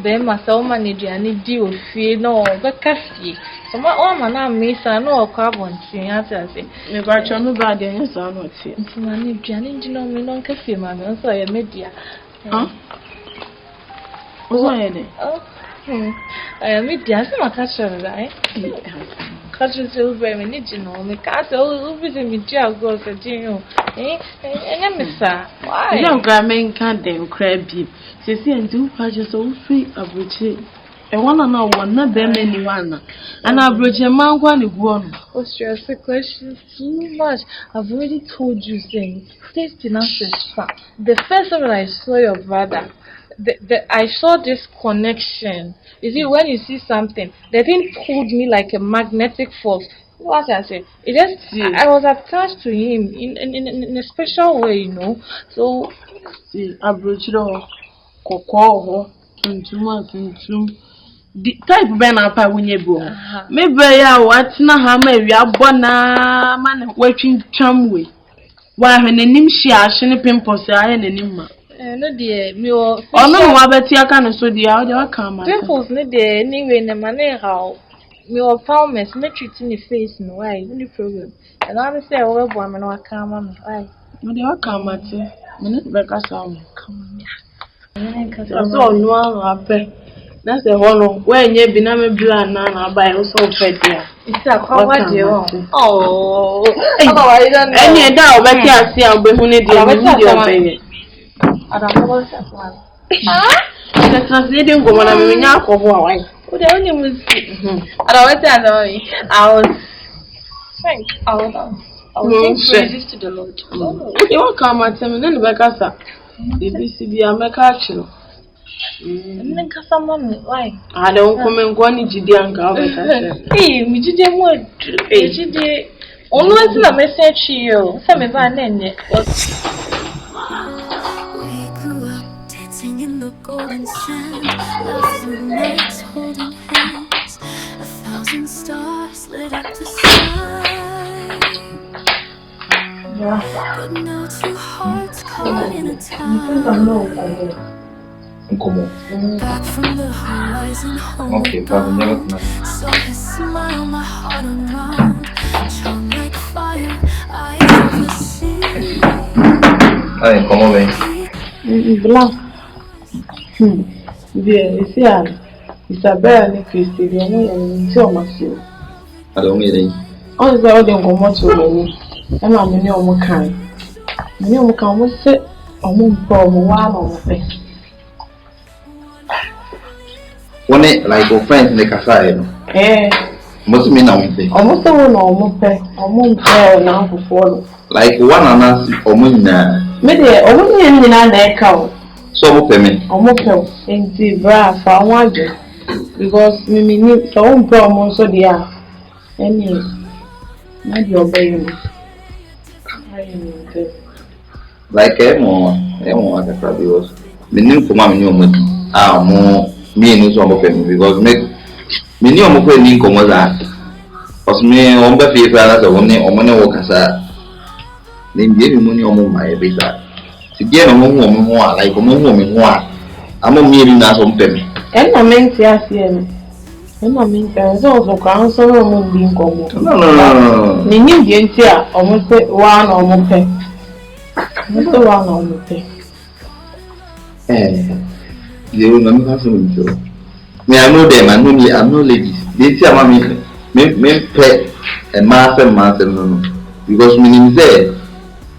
be my so manager and deal fear no but cafe. So my own man miss and no carbon thing as I say. Me by me bad and so not here. So my name Janet, you know me no cafe, mamma, so I media. Huh? What's my name? I am media, so my catcher, right? Catches over me, need you know, me cast all visit me, jail goes a genius. And I'm Mr. Why? You don't grab me can't them crabby. She and do patches all free of which I want to know one, not them anyone. And I brought your man one. Oh, stress the question too much. I've already told you things. Safety nurses, the first time I saw your brother. I saw this connection. You see, when you see something, the thing pulled me like a magnetic force. What I say? It just I was attached to him in a special way, you know. So see, I brought you koko the type ben up when you go. Maybe what's not how maybe I bona man working tramway. Why when the name she actually pimples I and anima. No dear, me or no, I bet you can so dear, how come? Pimples, no dear, anyway, in a manner how me or farmers met you in the face, no, why, any problem. And I say, oh, woman, or come on, why? No, they are come at you. Minute back us on. Come on, I saw no one. That's the one when you be na me plan na buy also fed there. It's a what you oh, otherwise don't. Any da o be ti asi an be hu ne dia me I don't know what's that one. The translating go na me nya akọ ho awai. O de only was I was thank I was praises to the Lord. You won't come at me then be kasa. BBC be America chiro. And someone why? I don't come and go any Gideon government. Hey, me Gideon would. Hey, always a message here. Some of our name was. We grew up dancing in the golden sand, laughed through nights holding hands. 1,000 stars lit up the sky. But now 2 hearts caught in a time. Nkomo. Back from the horizon, home Okay, but never know. saw his smile, my heart unwound. Shone like fire, eyes of the sea. Ay, nkomo bem. Black. Bien, you see, Isabel and Christy, they are not so much. I don't need it. On the other go much over me. And I'm in your kind. You can almost sit on one problem while on the face. One like your friends in the casa. Must mean nothing. Almost a one or more pay, or more pay now for follow. Like one and us or moon. Maybe a woman in an echo. So payment. Almost in the bra for one because me need some problem so they are. Any, maybe obey Like more that probably was. The new for my new money are more me and some of them because make me new more penny come was that. Because me on the paper as a woman or money work as a then give me money on my visa. To get a woman more like a woman more. I'm not meaning that some penny. And I meant to ask you. And I mean, there's also council woman being common. No. The new gentia almost one or more pay. Mr. One or more pay. They will remember something. Me, I know them, I know me, I know ladies. They say, me pay a master, no. Because meaning there,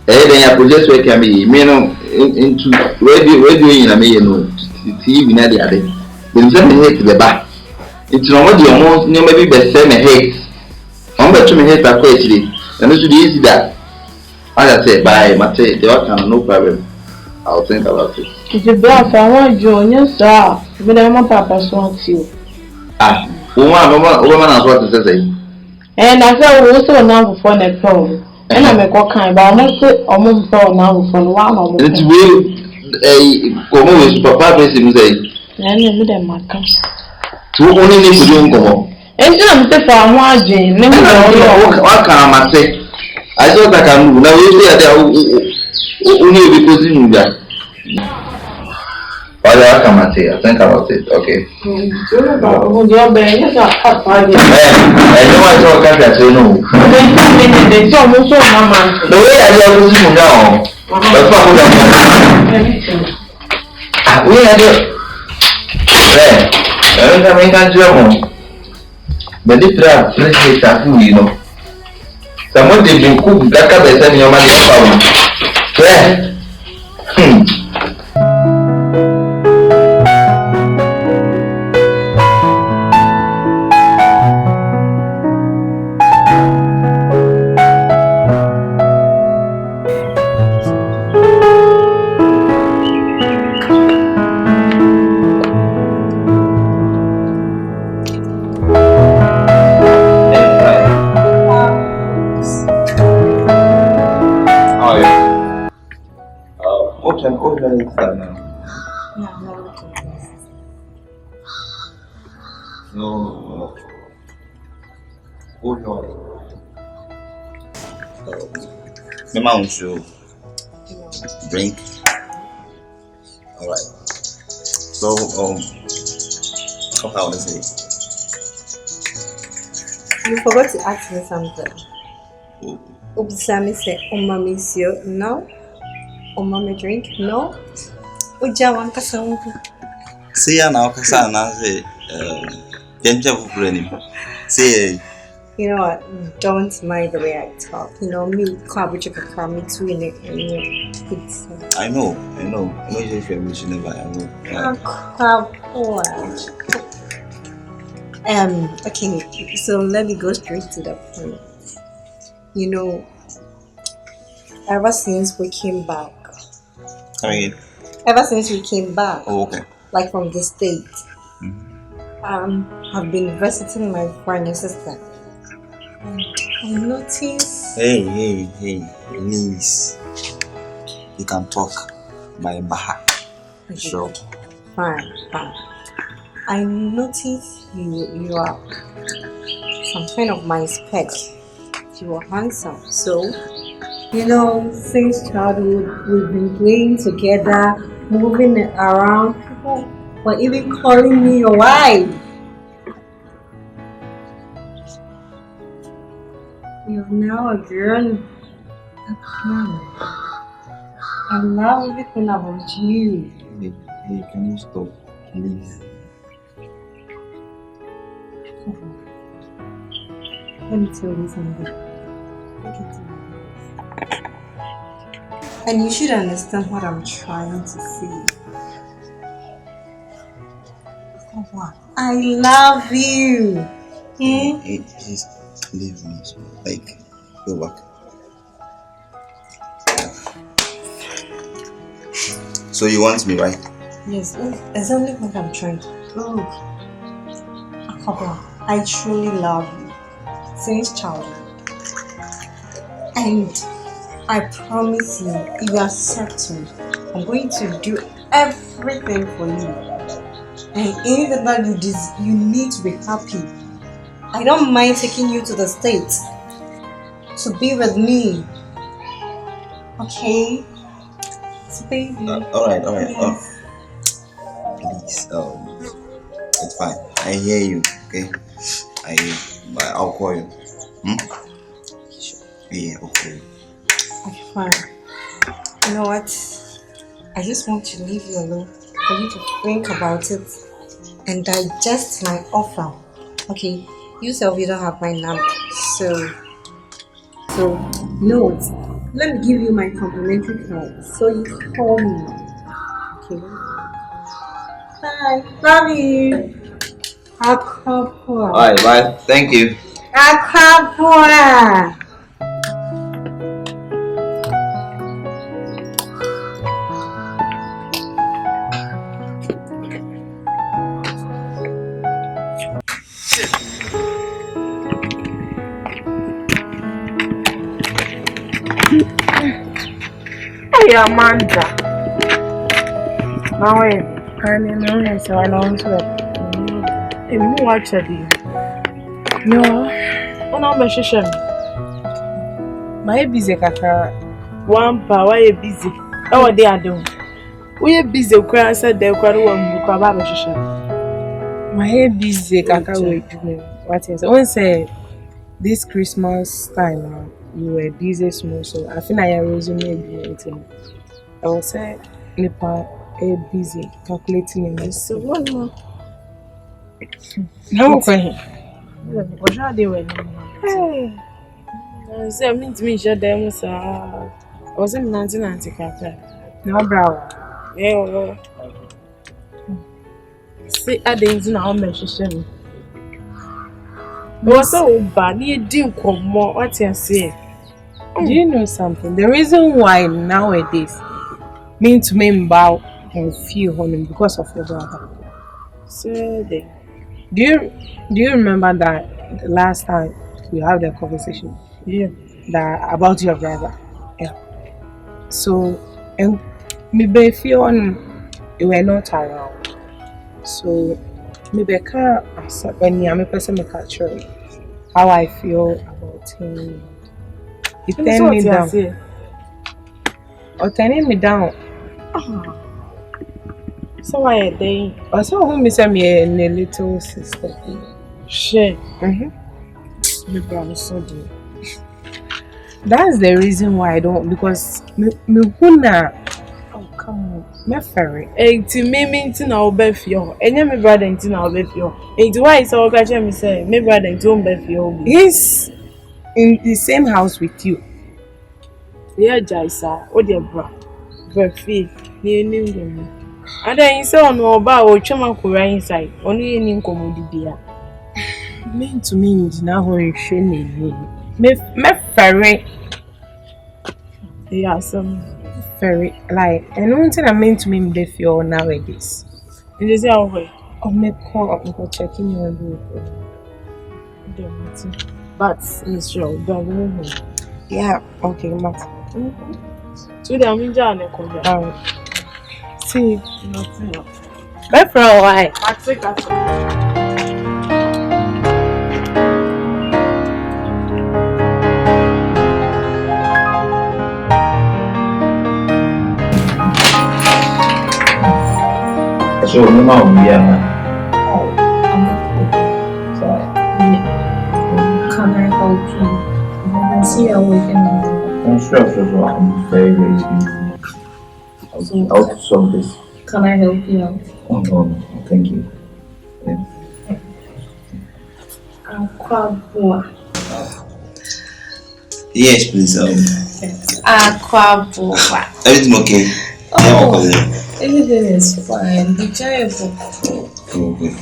then I project where can be, me no into where do you know, see, we know the other. Then send me hate to the back. It's not what you almost know, maybe best send me hate. I'm better to me hate that question. And this is easy that. As I said, by Mate, they all can no problem. I'll think about it. It's a black, I want you, yes, sir. But I'm a papa, so you. Woman has what to say. And I said, also now for the phone. And I'm a cock kind, but I must say, almost now for one or more. It's will a papa facing say. And you didn't matter. Two only need to do come. And I'm the farm watching. What can I say? I thought I can move. Now you say that only because you that. What can I say? I think about it. Okay. Your brain is a hot body. I know I talk as I say no. They saw most of my man. The way I love you now. But fuck we had it. I don't have any German. But this trap, let's say that you know. Someone did been cooked that can be sending your money No. My mom should drink. Alright. So how is it? You forgot to ask me something. Obisami said, Mommy, no. Mommy drink? No. Ujawan kasong. Siya na kasa na say say you know what? Don't mind the way I talk. You know me, me too in it. I know you feel me never I know. Okay, so let me go straight to the point. You know, ever since we came back. Ever since we came back. Oh, okay. Like from the state. I've been visiting my friend and sister. I noticed. Hey, please. You can talk by Baha. Sure. Fine. I noticed you are some kind of my spec. You are handsome. So, you know, since childhood we've been playing together, moving around. for even calling me your wife. You've now grown up now. I love everything about you. Hey, can you stop, please? Let me tell you something. Look at you. And you should understand what I'm trying to say. I love you. Hey, please leave me. Like, go back. So you want me, right? Yes, exactly what I'm trying to do. I truly love you since childhood. And I promise you, if you accept me, I'm going to do everything for you. And anything that you need to be happy. I don't mind taking you to the States to be with me. Okay? So baby. Alright. Yes. Please, it's fine. I hear you, okay? I hear you. But I'll call you. Yeah, okay. Okay, fine. You know what? I just want to leave you alone for you to think about it and digest my offer. Okay? You don't have my number. So you know what? Let me give you my complimentary card so you call me. Okay? Bye. Love you. Aquapua. Alright, bye. Thank you. Aquapua. Hey, Amanda. Now, I know so I know so. You actually. No. Oh, no, my sister. My busy kaka. One power you busy. Oh, they are doing. We are busy. I said they quite one book about my sister. My head busy kaka. What is? I say this Christmas time. You were busy small, so I think I resume anything. I was say Nipa busy calculating in this. So one more. No question. What are they doing? Hey, I mean to me, share them. So I was in 1990. No, bravo. Yeah. See, I didn't know how much she said. Was so bad. You didn't come more. What you say? Do you know something? The reason why nowadays me to me bow and feel honey because of your brother. So do you remember that the last time we had a conversation? Yeah. That about your brother. Yeah. So and maybe feel on you were not around. So maybe I can't accept when I'm a person make culture how I feel about him. He turned me down. Or turning me down. So why are they? Also, who miss me a little sister? Shit. My brother so dear. That's the reason why I don't because me huna. Oh come on, me ferry. Enti me inti na obefio. Enye me brother inti na obefio. Enti why is all catch me say me brother inti obefio. He's in the same house with you. Yeah, Jaisa. What dear bra? Berfi. Ni ngom. Ada yin say ono oba o twema kura inside. Ono ye ni nkomodi bia. Me to me na ho hwe ni. Me ferry. Yeah, some very like and one thing I meant to me they feel nowadays. It is our way. Oh, me call up and checking your group. But it's sure, don't know. Yeah, okay, Matt. So the I'm Johnny. See, nothing. Bye for a while. I take that. So, no more be Oh, I'm not sorry. Can I help you? I see you're working on it. I'm sure. I'm very, very busy. I'll solve this. Can I help you out? Oh, no, thank you. Yeah. Aquabua. Yes, please. Aquabua. Everything okay? Oh, everything is fine. Enjoyable. Okay.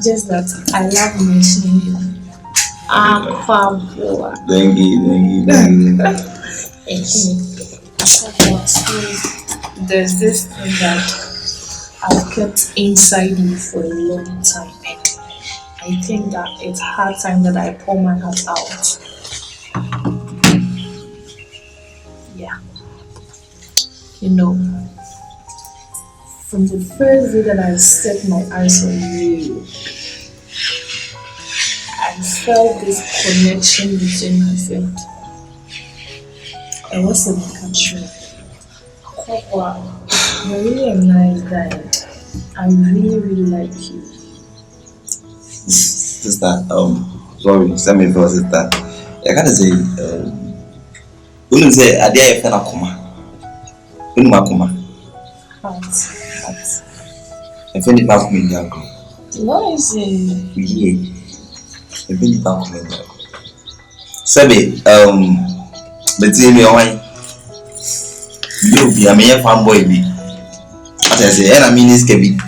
Just that I love mentioning you. Aquabua. Thank you. There's this thing that I've kept inside me for a long time. I think that it's hard time that I pour my heart out. Yeah. You know, from the first day that I set my eyes on you, I felt this connection between my friend. It wasn't like a true. Wow, you're really a nice guy. I really like you. Sister, sorry, send me for sister. I can't say, wouldn't say, I dare a Akuma. Akuma. Heart. I find it back in the uncle. What is it? Yeah, I find it back in the uncle. Sabi, but see me away. You be a mere fanboy. As I say, and I mean, this can be.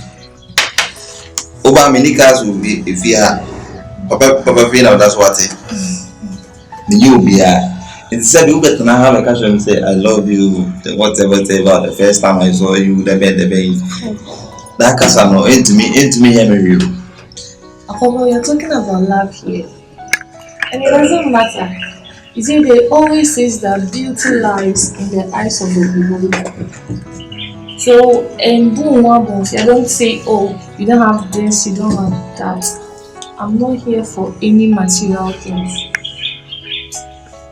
Over many cars will be if you are Papa Fina, that's what it. You be it said you better not have a cash and say I love you, whatever the first time I saw you, the bed. That Casano into me, you. Akobo, you're talking about love here. And it doesn't matter. You see, they always say that beauty lies in the eyes of the beholder. So, and boom, I don't say, oh, you don't have this, you don't have that. I'm not here for any material things.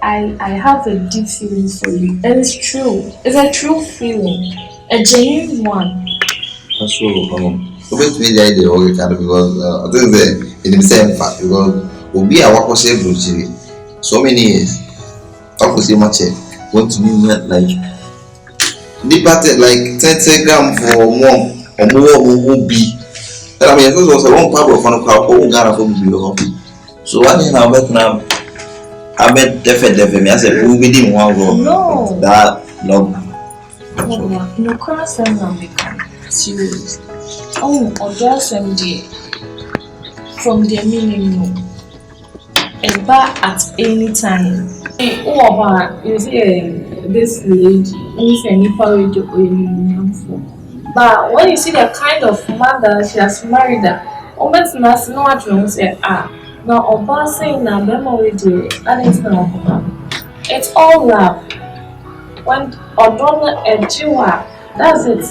I have a deep feeling for you, and it's true. It's a true feeling, a genuine one. That's true. Wait me the idea because I think that in the same fact because we'll be our possible so many years. I could say much want to mean like departed like 10 gram for one or more will be. I mean, this was a one part of one of Ghana for me. So I didn't have Vietnam. I bet definitely. I said, we didn't want to go. No. That no. No, cross them now, serious. Oh, or just MD from the minimum. A bar at any time. You see, this lady, if any parade for. But when you see the kind of mother she has married, almost not know what you say. Now, Oba saying now, them already, and it's not. It's all love. When Odonna and Jiwa, that's it.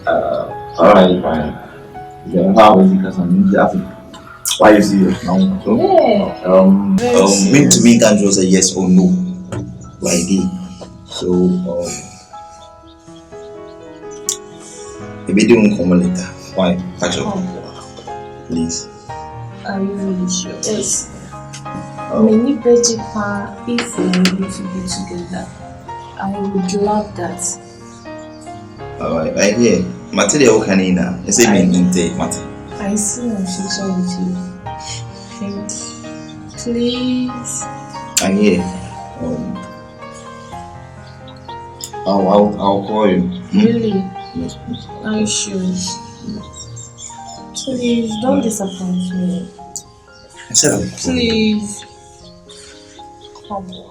Alright, fine. Yeah, how is it because I'm in the why you serious now? So, yeah. Mean to me can't just say yes or no. Like it. So, maybe they won't come later. Why? Catch up. Please. Are you really sure? Yes. Many veggie if we need to be together. I would love that. Alright, I hear. Material canina. It's a main take matter. I see my future with you. Thank you. Please. I hear. I'll call you. Really? Yes, please. Are you sure? Please don't disappoint me. I said I'll call you. Please. Come on.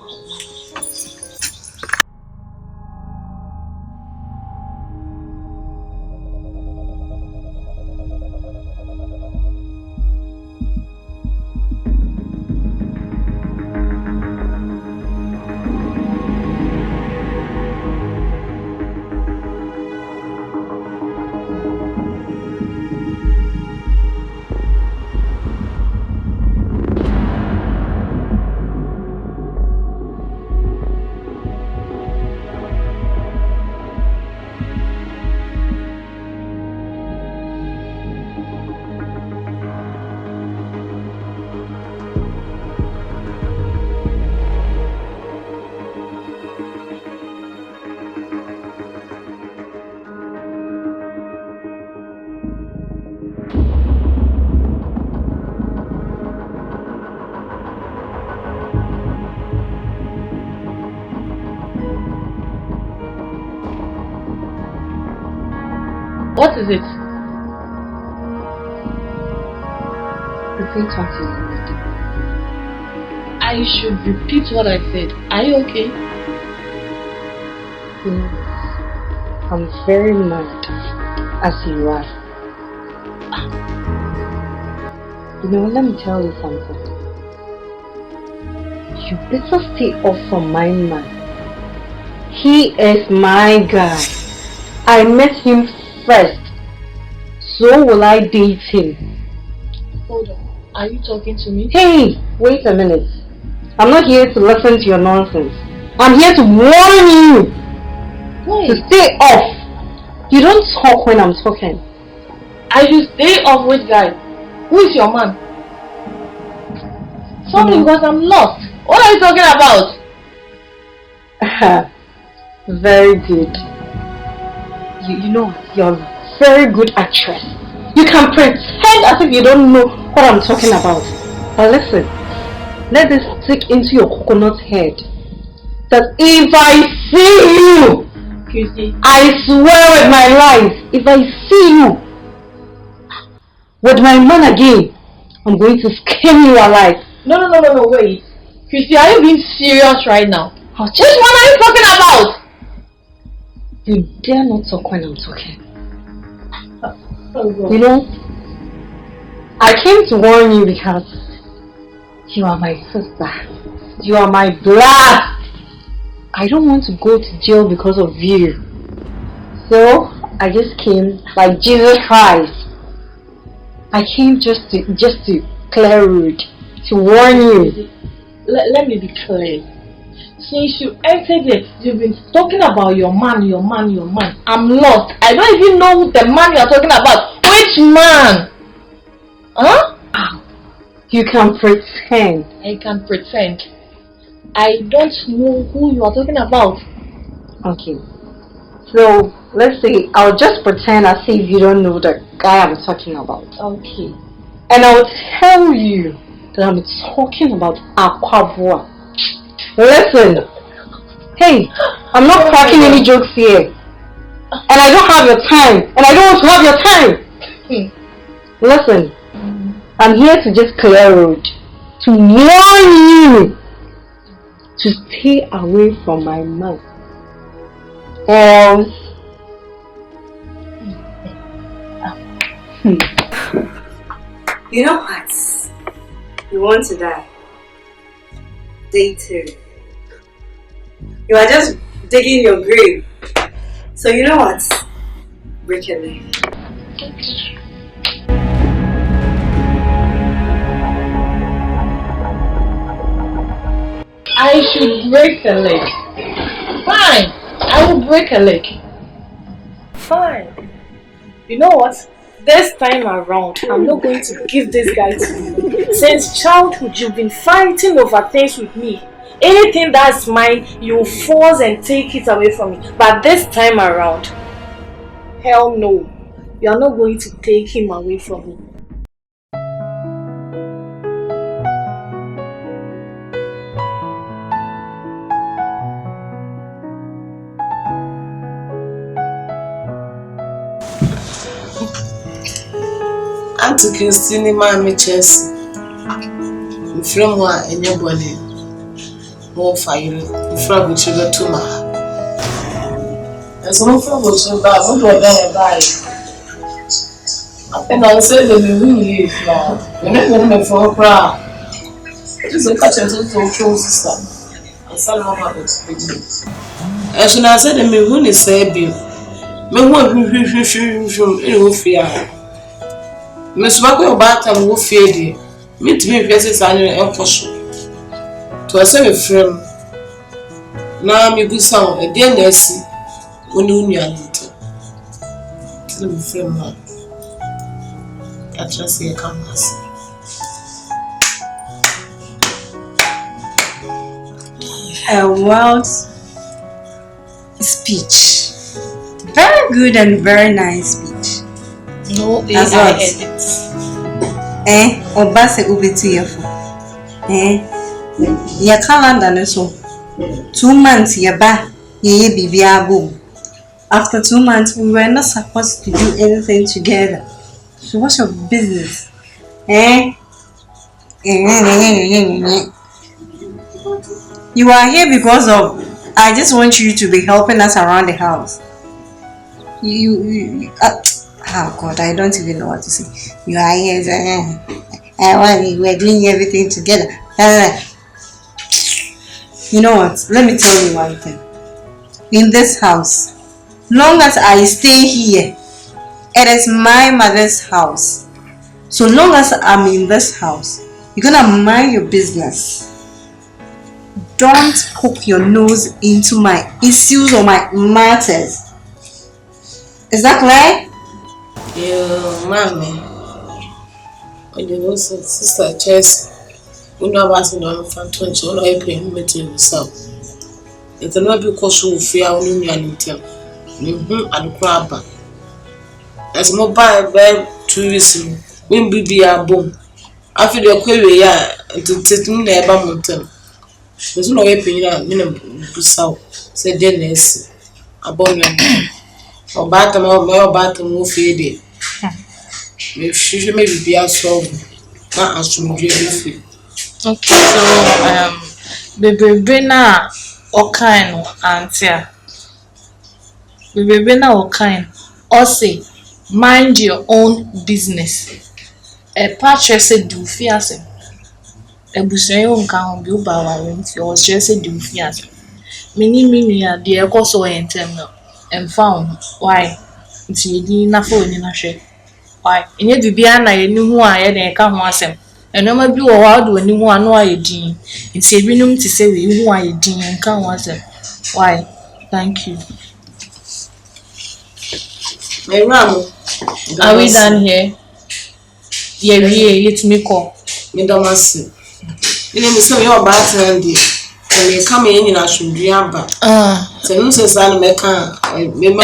What is it? If we talk to you, I should repeat what I said. Are you okay? I'm very mad as you are. Let me tell you something. You better stay off from my man. He is my guy. I met him first. So will I date him. Hold on. Are you talking to me? Hey, wait a minute. I'm not here to listen to your nonsense. I'm here to warn you. Wait. To stay off. You don't talk when I'm talking. I should stay off with guy. Who is your man? Tell me because I'm lost. What are you talking about? Very good. You know, you're a very good actress. You can pretend as if you don't know what I'm talking about. But listen, let this stick into your coconut head. That if I see you, Chrissy, I swear with my life, if I see you with my man again, I'm going to skin you alive. No, wait. Chrissy, are you being serious right now? Which one are you talking about? You dare not talk when I'm talking. Oh, you know, I came to warn you because you are my sister. You are my blood. I don't want to go to jail because of you. So I just came like Jesus Christ. I came just to clear road, to warn you. Let me be clear. Since you entered it, you've been talking about your man. I'm lost. I don't even know the man you're talking about. Which man? Huh? You can pretend. I can pretend. I don't know who you are talking about. Okay. So, let's say I'll just pretend as if you don't know the guy I'm talking about. Okay. And I'll tell you that I'm talking about Aquabua. Listen. Hey, I'm not cracking any jokes here. And I don't have your time. And I don't want to have your time. Listen. I'm here to just clear road. To warn you to stay away from my man. Else. You know what? You want to die. Day 2. You are just digging your grave. So you know what? Break your leg. I should break a leg. Fine. I will break a leg. Fine. You know what? This time around, I'm not going to give this guy to you. Since childhood, you've been fighting over things with me. Anything that's mine, you force and take it away from me. But this time around, hell no. You are not going to take him away from me. Auntie Christine, my Chelsea. From one and your body. More fire. From which you got to my. There's no problem with you, but I'm going to buy. And I'll say that we will leave now. You're not going to for a crowd. Just a catch and to close system. And some of my experience. I should have said that me who is saving. Me won't be fear. Miss Wako Bata will feed you. Meet me places on your airport. To a semi frame. Now, me good sound a dear Nessie. When you are little. Tell me, frame one. I trust you come as. A wild speech. Very good and very nice speech. No AI edits. Obase ubetu yefo. Ya calendar ne so. 2 months ya ba ye bibi abom. After 2 months, we were not supposed to do anything together. So what's your business? Eh? You are here because of I just want you to be helping us around the house. Oh God, I don't even know what to say. You are here. We're doing everything together. You know what? Let me tell you one thing. In this house, long as I stay here, it is my mother's house. So long as I'm in this house, you're gonna mind your business. Don't poke your nose into my issues or my matters. Is that clear? Yeah, mommy. And you know, sister Chess, we know about the fantasy, all I pay him to himself. It's not because you fear only an intel. And crab. As mobile bed 2 weeks, when be a boom. After the query, to take me near Bamonton. There's no way paying minimum south, said Dennis. A bone or batter more batter more faded. If she maybe be out so not as to me. Okay, so baby na okaino auntie. Baby na okaino. Or say mind your own business. A purchase do fiase. A busayo nka bi uba wa nti o just do fiase. Mini ya de ko so entem no. Em found why nti yedi na fo ni na hwe. Why enye bibia na ye ni hu a ye de ka ho asem. Enoma bi wo wa do ni hu anu aye din. Nti ebinum ti se we hu aye din nka ho asem. Why? Thank you. My mom, are we done here? Yeah, it's me call. Me don't see. You know, me say you about to do. When you come in a should be amba. So you say say me can. Me and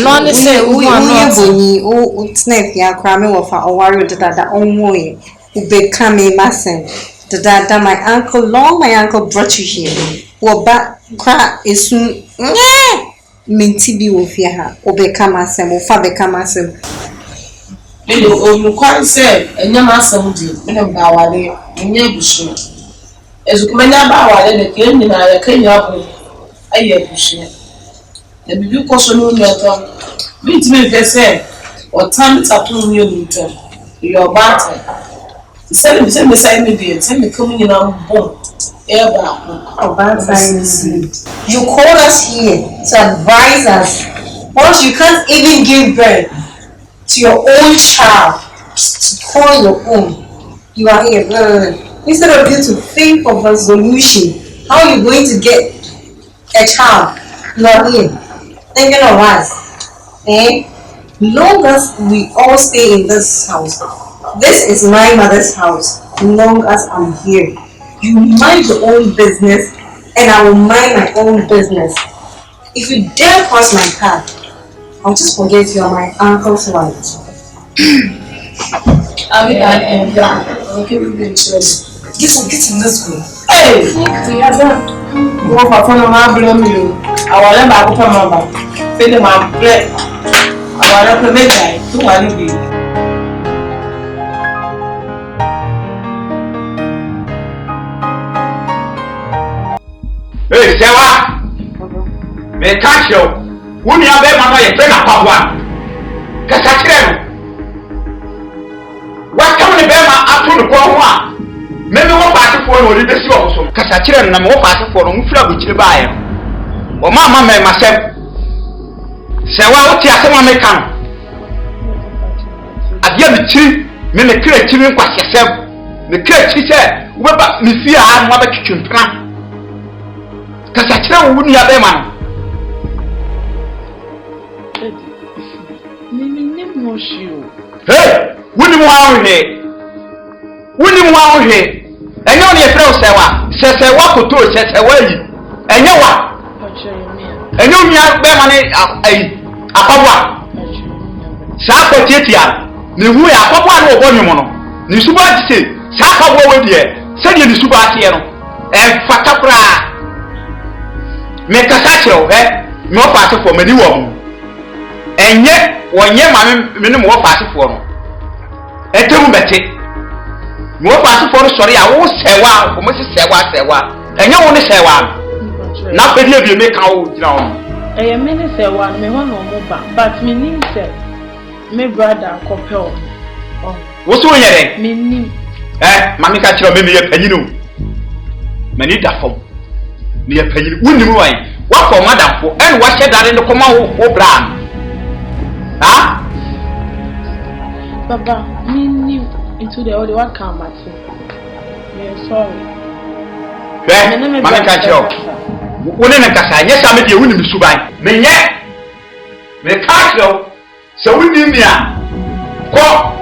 one say who are not boni o snap ya kra me wo fa o worry dada onwo e ube kame masen dada my uncle brought you here wo ba kra esu minti bi wo fie ha ube kama sem wo fa be kama sem me o kwan say enya ma asem di me na ba wale enya busu ezu kuma nya ba wale de ke nyina ya kenya bo aye busu na bibi ko so no leto me ti me say o time tapun you meter your battle say me say me dey say me come nyina bo you call us here to advise us once you can't even give birth to your own child to call your own. You are here instead of you to think of a solution how are you going to get a child. You are here thinking of us. Long as we all stay in this house, this is my mother's house. Long as I'm here, you mind your own business and I will mind my own business. If you dare cross my path, I'll just forget you are my uncle's wife. Are we done? Okay, we've been chosen. Get in this school. Hey! Go for fun of my blame you. I will never go for my back. Feed my bread. I will never make it. Who are you? Hey, Sewa! Me catch you. When you have a man, you bring up one. Kasachireno. What come the bear up to the Kwa? Maybe one party for no leader also. Kasachireno, and more party for no flab which you buy. Or mamma may myself. Sewa, what you are make come. At the end, me the create children was yourself. The create, she said, Webber, Missy, I have mother kitchen plan. Kasachireno wouldn't have a man. Hey, wouldn't want here. Wouldn't want here. And you only a friend says, I walk to says, away. And you what? And you have money a papa. Sapa Titia, the way a papa or one mono. The super say, Sapa over there, send you the super tiano. And Fatapra. Make a satchel, no party for many women. enye wonye ma me mo pass for no etemu bete mo pass for sorry a wo sewa o mo sewa enye wo ne sewa na pedi e me ka wo gina wo me ne sewa me ho no mo ba but me nim se me brother kopel wo so yere me nim mami ka kire me ye panyinu mani da fom me ye panyinu wunnim wan wa for madam fo en wa shedare ne koma wo bra ha baba me nim into the other one come at me sorry mami ka kire wone ne kasa nye sa me de wunnim suban me nye me ka kire se wunnim ya ko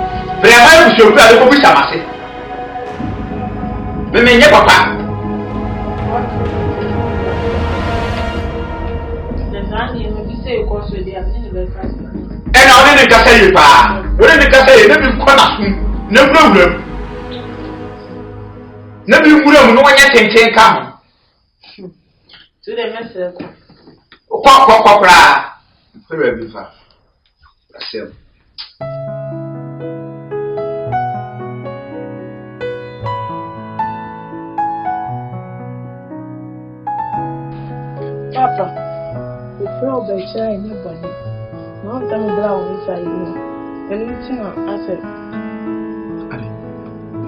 brema bu shobu ale ko bi samase me nye papa and I didn't say you, Pa. What did you say? Never come, no problem. Never you would have no one yet come. To the message. Papa, very far. Papa. Before by trying anybody, now I'm brown inside you. And it's not, I said,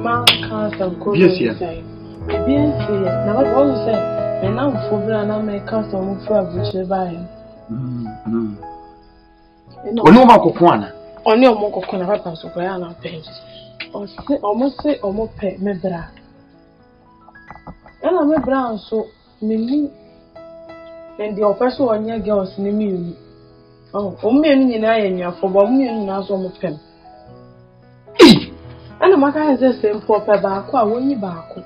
man can't some cold inside. Maybe I say, now what will say, and now for brand, I may cast on for which they buy. No more cocoana. Only a more coconut happens to Brianna pages. Or say, almost say, or more pet, me bra. And I'm a brown, so me. And the oppressor on your girls in me. Oh, me and I for 1 million as on the pen. And the matter has the same for Peba, when you back.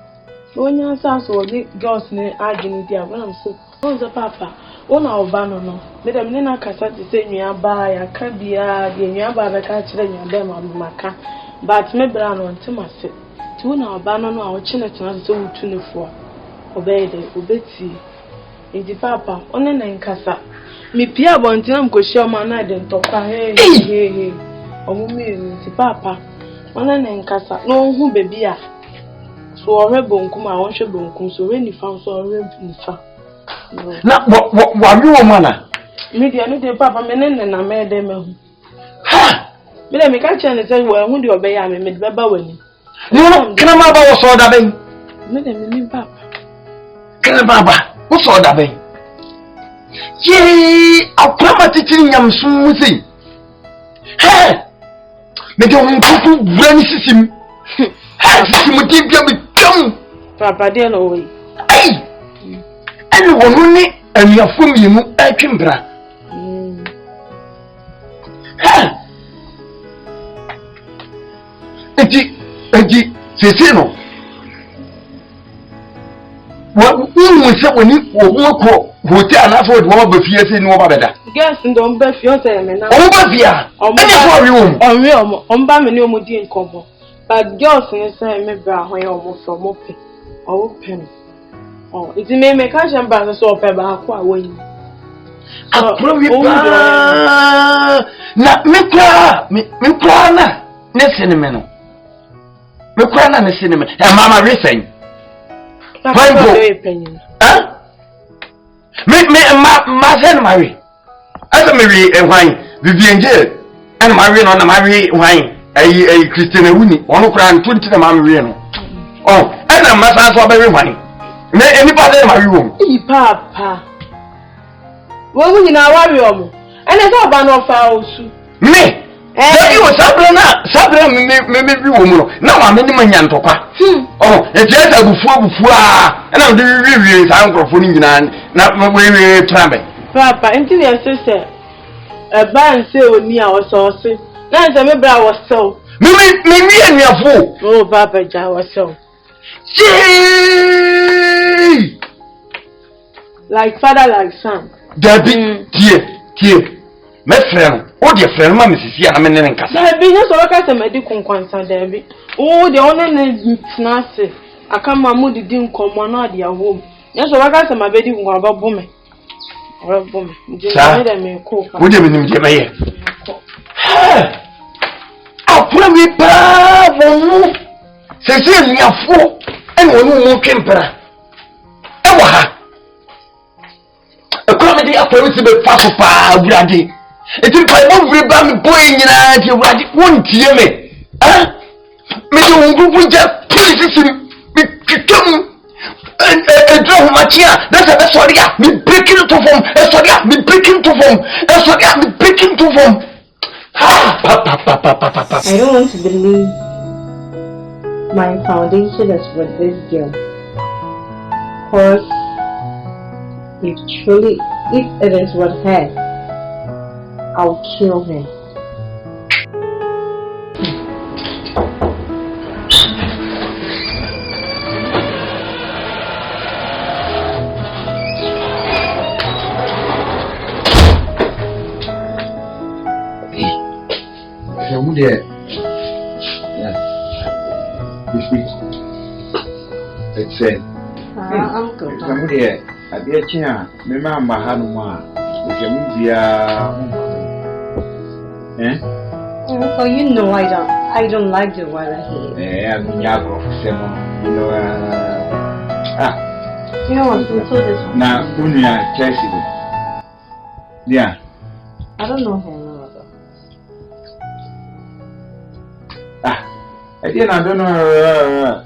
When you answer, so the girls in Argentina, when I'm so, what's the papa? One our banner, Madame Nina Cassat to say you are by a cabia, the Yaba catch them your them on Maca. But me brown on Timothy. Two our banner, our chin at not so 24. Obey the Obeti. Iti papa, one na nkasa. Mi pia bontina mkoshia mana de ntokwa he. Omumi iti papa. One na nkasa. No hu baby a. So ore bonkum a won hwe bonkum so re nifa so ore nifa. Na wa bi wo mana. Mi dia no de papa me ne na me de me hu. Ha! Mi le mi ka che ne say wo hu de obeya me de beba wani. No, kana ma ba wo so da ben. Mi de mi ni papa. Kana baba. What's all that? Yea, I'll come at it in yam soon. Hey, make your own cuckoo granny system. Hey, Timothy, come. Papa, dear, no way. Hey, and one and your from you, I can bra. Eji, say no. What we say when you walk hotel and afford one of fears in over better. Guess don't bet your time and over here. On real, on Bamino Mudi in combo. But girls in the same member when you're almost from open or open. Oh, it may make cash and bass so about quite winning. I'll prove you. Not me cry, listen a minute. Me cry, listen a minute. And Mamma Racing. Opinion. Huh? Me my son marry. As a Mary and wine, Vivian J. And marry on a Mary wine. A Christian Winnie, one of 20 the Mamma. Oh, and I must ask for very money. May anybody in my room? Papa. Well, we now worry on. And I thought about no fouls. Me? You was Sabra, maybe woman. Now I'm in my yan papa. Oh, it's just a before, and I'm doing reviews. I'm for not my way travel. Papa, until your sister a band say with me, I was so sick. Now I remember I was so. Maybe and your fool. Oh, Papa, I was so. Like father, like son. Debbie, dear. My friend, oh dear friend, Mamma is here. I'm in Casa. There be no sort of medical concern, Debbie. Oh, the only name nasty. I come, my moody didn't come one out your home. Yes, so I got my baby about woman. Robum. Sir? Would you mean Jemay? I'll put me pa. Says me a fool and one more camper. Ewa. A comedy appears to be fast pa, Brady. It is my own rebound boy in your body. Won't hear me. Huh? Me don't just become a drum machine. That's a sorry. Me breaking to form. A sorry. Me breaking to form. A sorry. Me breaking to form. I don't want to believe my foundation is with this girl. Because if it is with her, I'll kill her. It's said, Uncle. somebody, I be a chair, remember Hanuma, we can be So you know I don't like the weather here. I'm Yago, you know what? You told this one. Now, Unia, Chelsea. Yeah. I don't know her. Again, I don't know.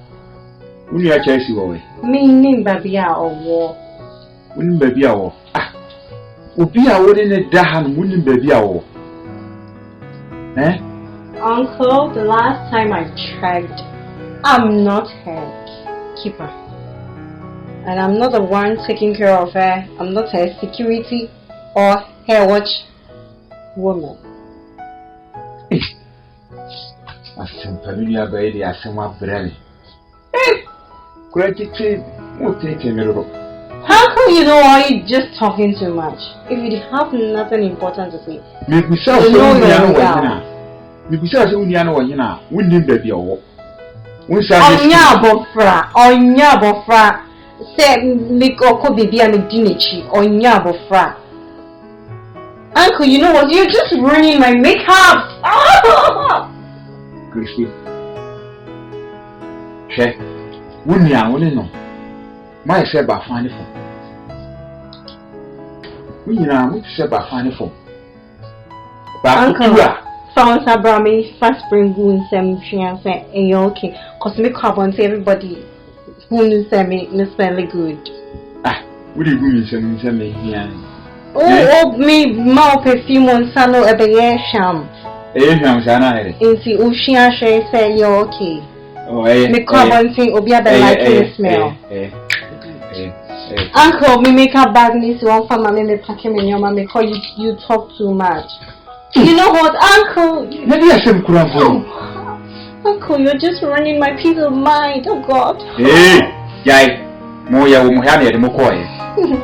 Unia, Chelsea, boy. Meaning baby or war. Wouldn't baby a war. Ubia wouldn't a dahan, wouldn't baby a war. Eh? Uncle, the last time I checked, I'm not her keeper. And I'm not the one taking care of her. I'm not her security or her watch woman. I Palunia baby, I sent my brand. Gratitude won't take a mirror. How come you know why you just talking too much? If you have nothing important to say, make me so wouldn't baby a walk. Onyabofra. Say, make or baby and a dinichi, Onyabofra. Uncle, you know what? You're just ruining my makeup. Christy. Check. Wouldn't ya only know? My said by finding for. We know, said by finding for. Uncle, found Sabrami, fast spring goon, some fiance, and you're okay. Cause me carbon to everybody who knew me, Miss Fairly good. Would you do some here? Oh, me, mouth perfume on Sano a bear sham. In the Ushia say you're okay. Me carbon thing Obia the liking smell. Uncle, me make up bad news one for my me pack him in your mama because you talk too much. You know what, Uncle? Maybe I said Uncle, you're just running my peace of mind. Oh God. Hey, yay, Moya Muhammad and McCoy.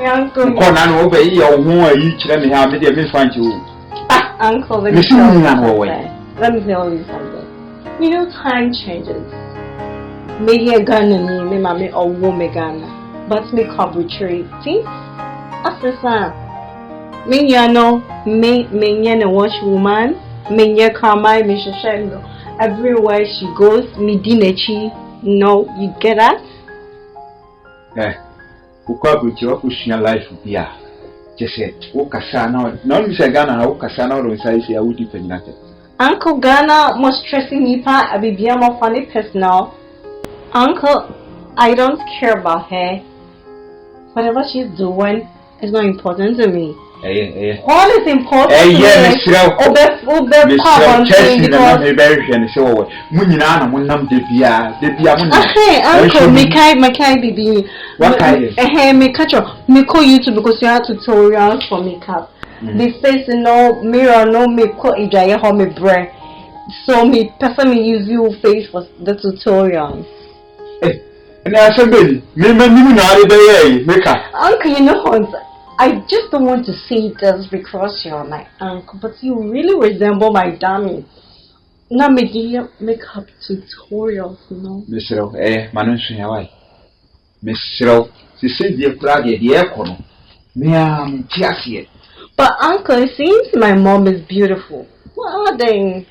Uncle, Conan obey your more each let me have me find you. Uncle, let me tell you something. You know, time changes. Maybe a gun and me, mammy, or woman gun, but me arbitrary. See? After that, me, you know, me, a wash woman, me, ya karma, me, everywhere she goes, me, dinechi. No, you get that? Eh, who could with your pushing life here? Just said, Okasana, non Miss Ghana, Okasana, or say, I would depend nothing. Uncle Ghana most stressing me pa I be more funny personal. Uncle, I don't care about her. Whatever she's doing is not important to me. All is important to me. Miss Uncle, me kai baby. What kind? Me catch up. Me call YouTube because you have tutorials for makeup. The face no mirror no makeup ijaya how me brain. So me person use you face for the tutorials. And I said, baby, me makeup. Uncle, you know what? I just don't want to say this because you're my uncle, but you really resemble my dummy. Now me give makeup tutorials, you know. Miss Rowe, Manon Shawai. Miss Rowe, she said, dear Prague, the aircon. Meam, Tiasie. But uncle, it seems my mom is beautiful. What are they?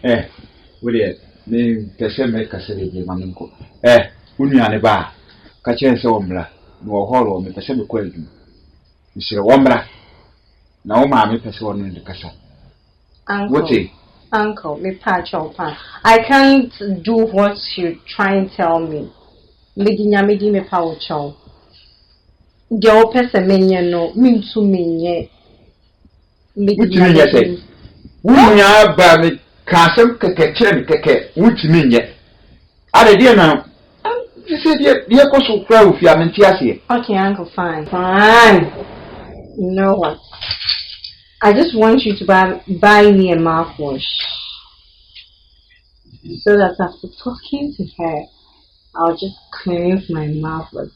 William, name the same make a silly manunco. Union bar. Catching so ombra, no hollow, make a semi quaking. Monsieur Wombra. No, mammy, person in the casa. Uncle, me patch your pan. I can't do what you try and tell me. Medi me power chow. The opes a minion no, mean to me. Which mean yet? We are by me, castle, cake, which mean yet. I dear now. You said, dear, so proud of your mentiasi. Okay, uncle, fine. You know what? I just want you to buy me a mouthwash. So that after talking to her, I'll just cleanse my mouth with.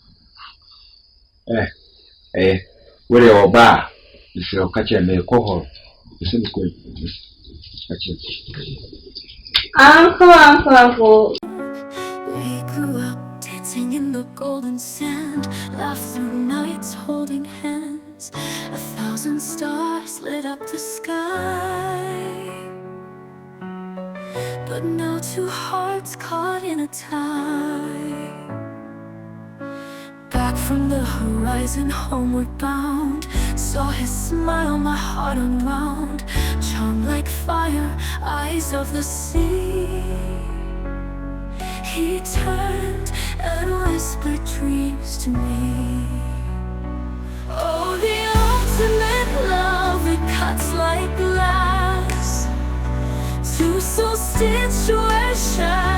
Where your bar? If you'll catch a mere cohort, the same good. Uncle. We grew up dancing in the golden sand, laughed through nights holding hands. 1,000 stars lit up the sky. But now 2 hearts caught in a tie. Back from the horizon, homeward bound. Saw his smile, my heart unwound. Charmed like fire, eyes of the sea. He turned and whispered dreams to me. Oh, the ultimate love, it cuts like glass. Two souls stitched where shine.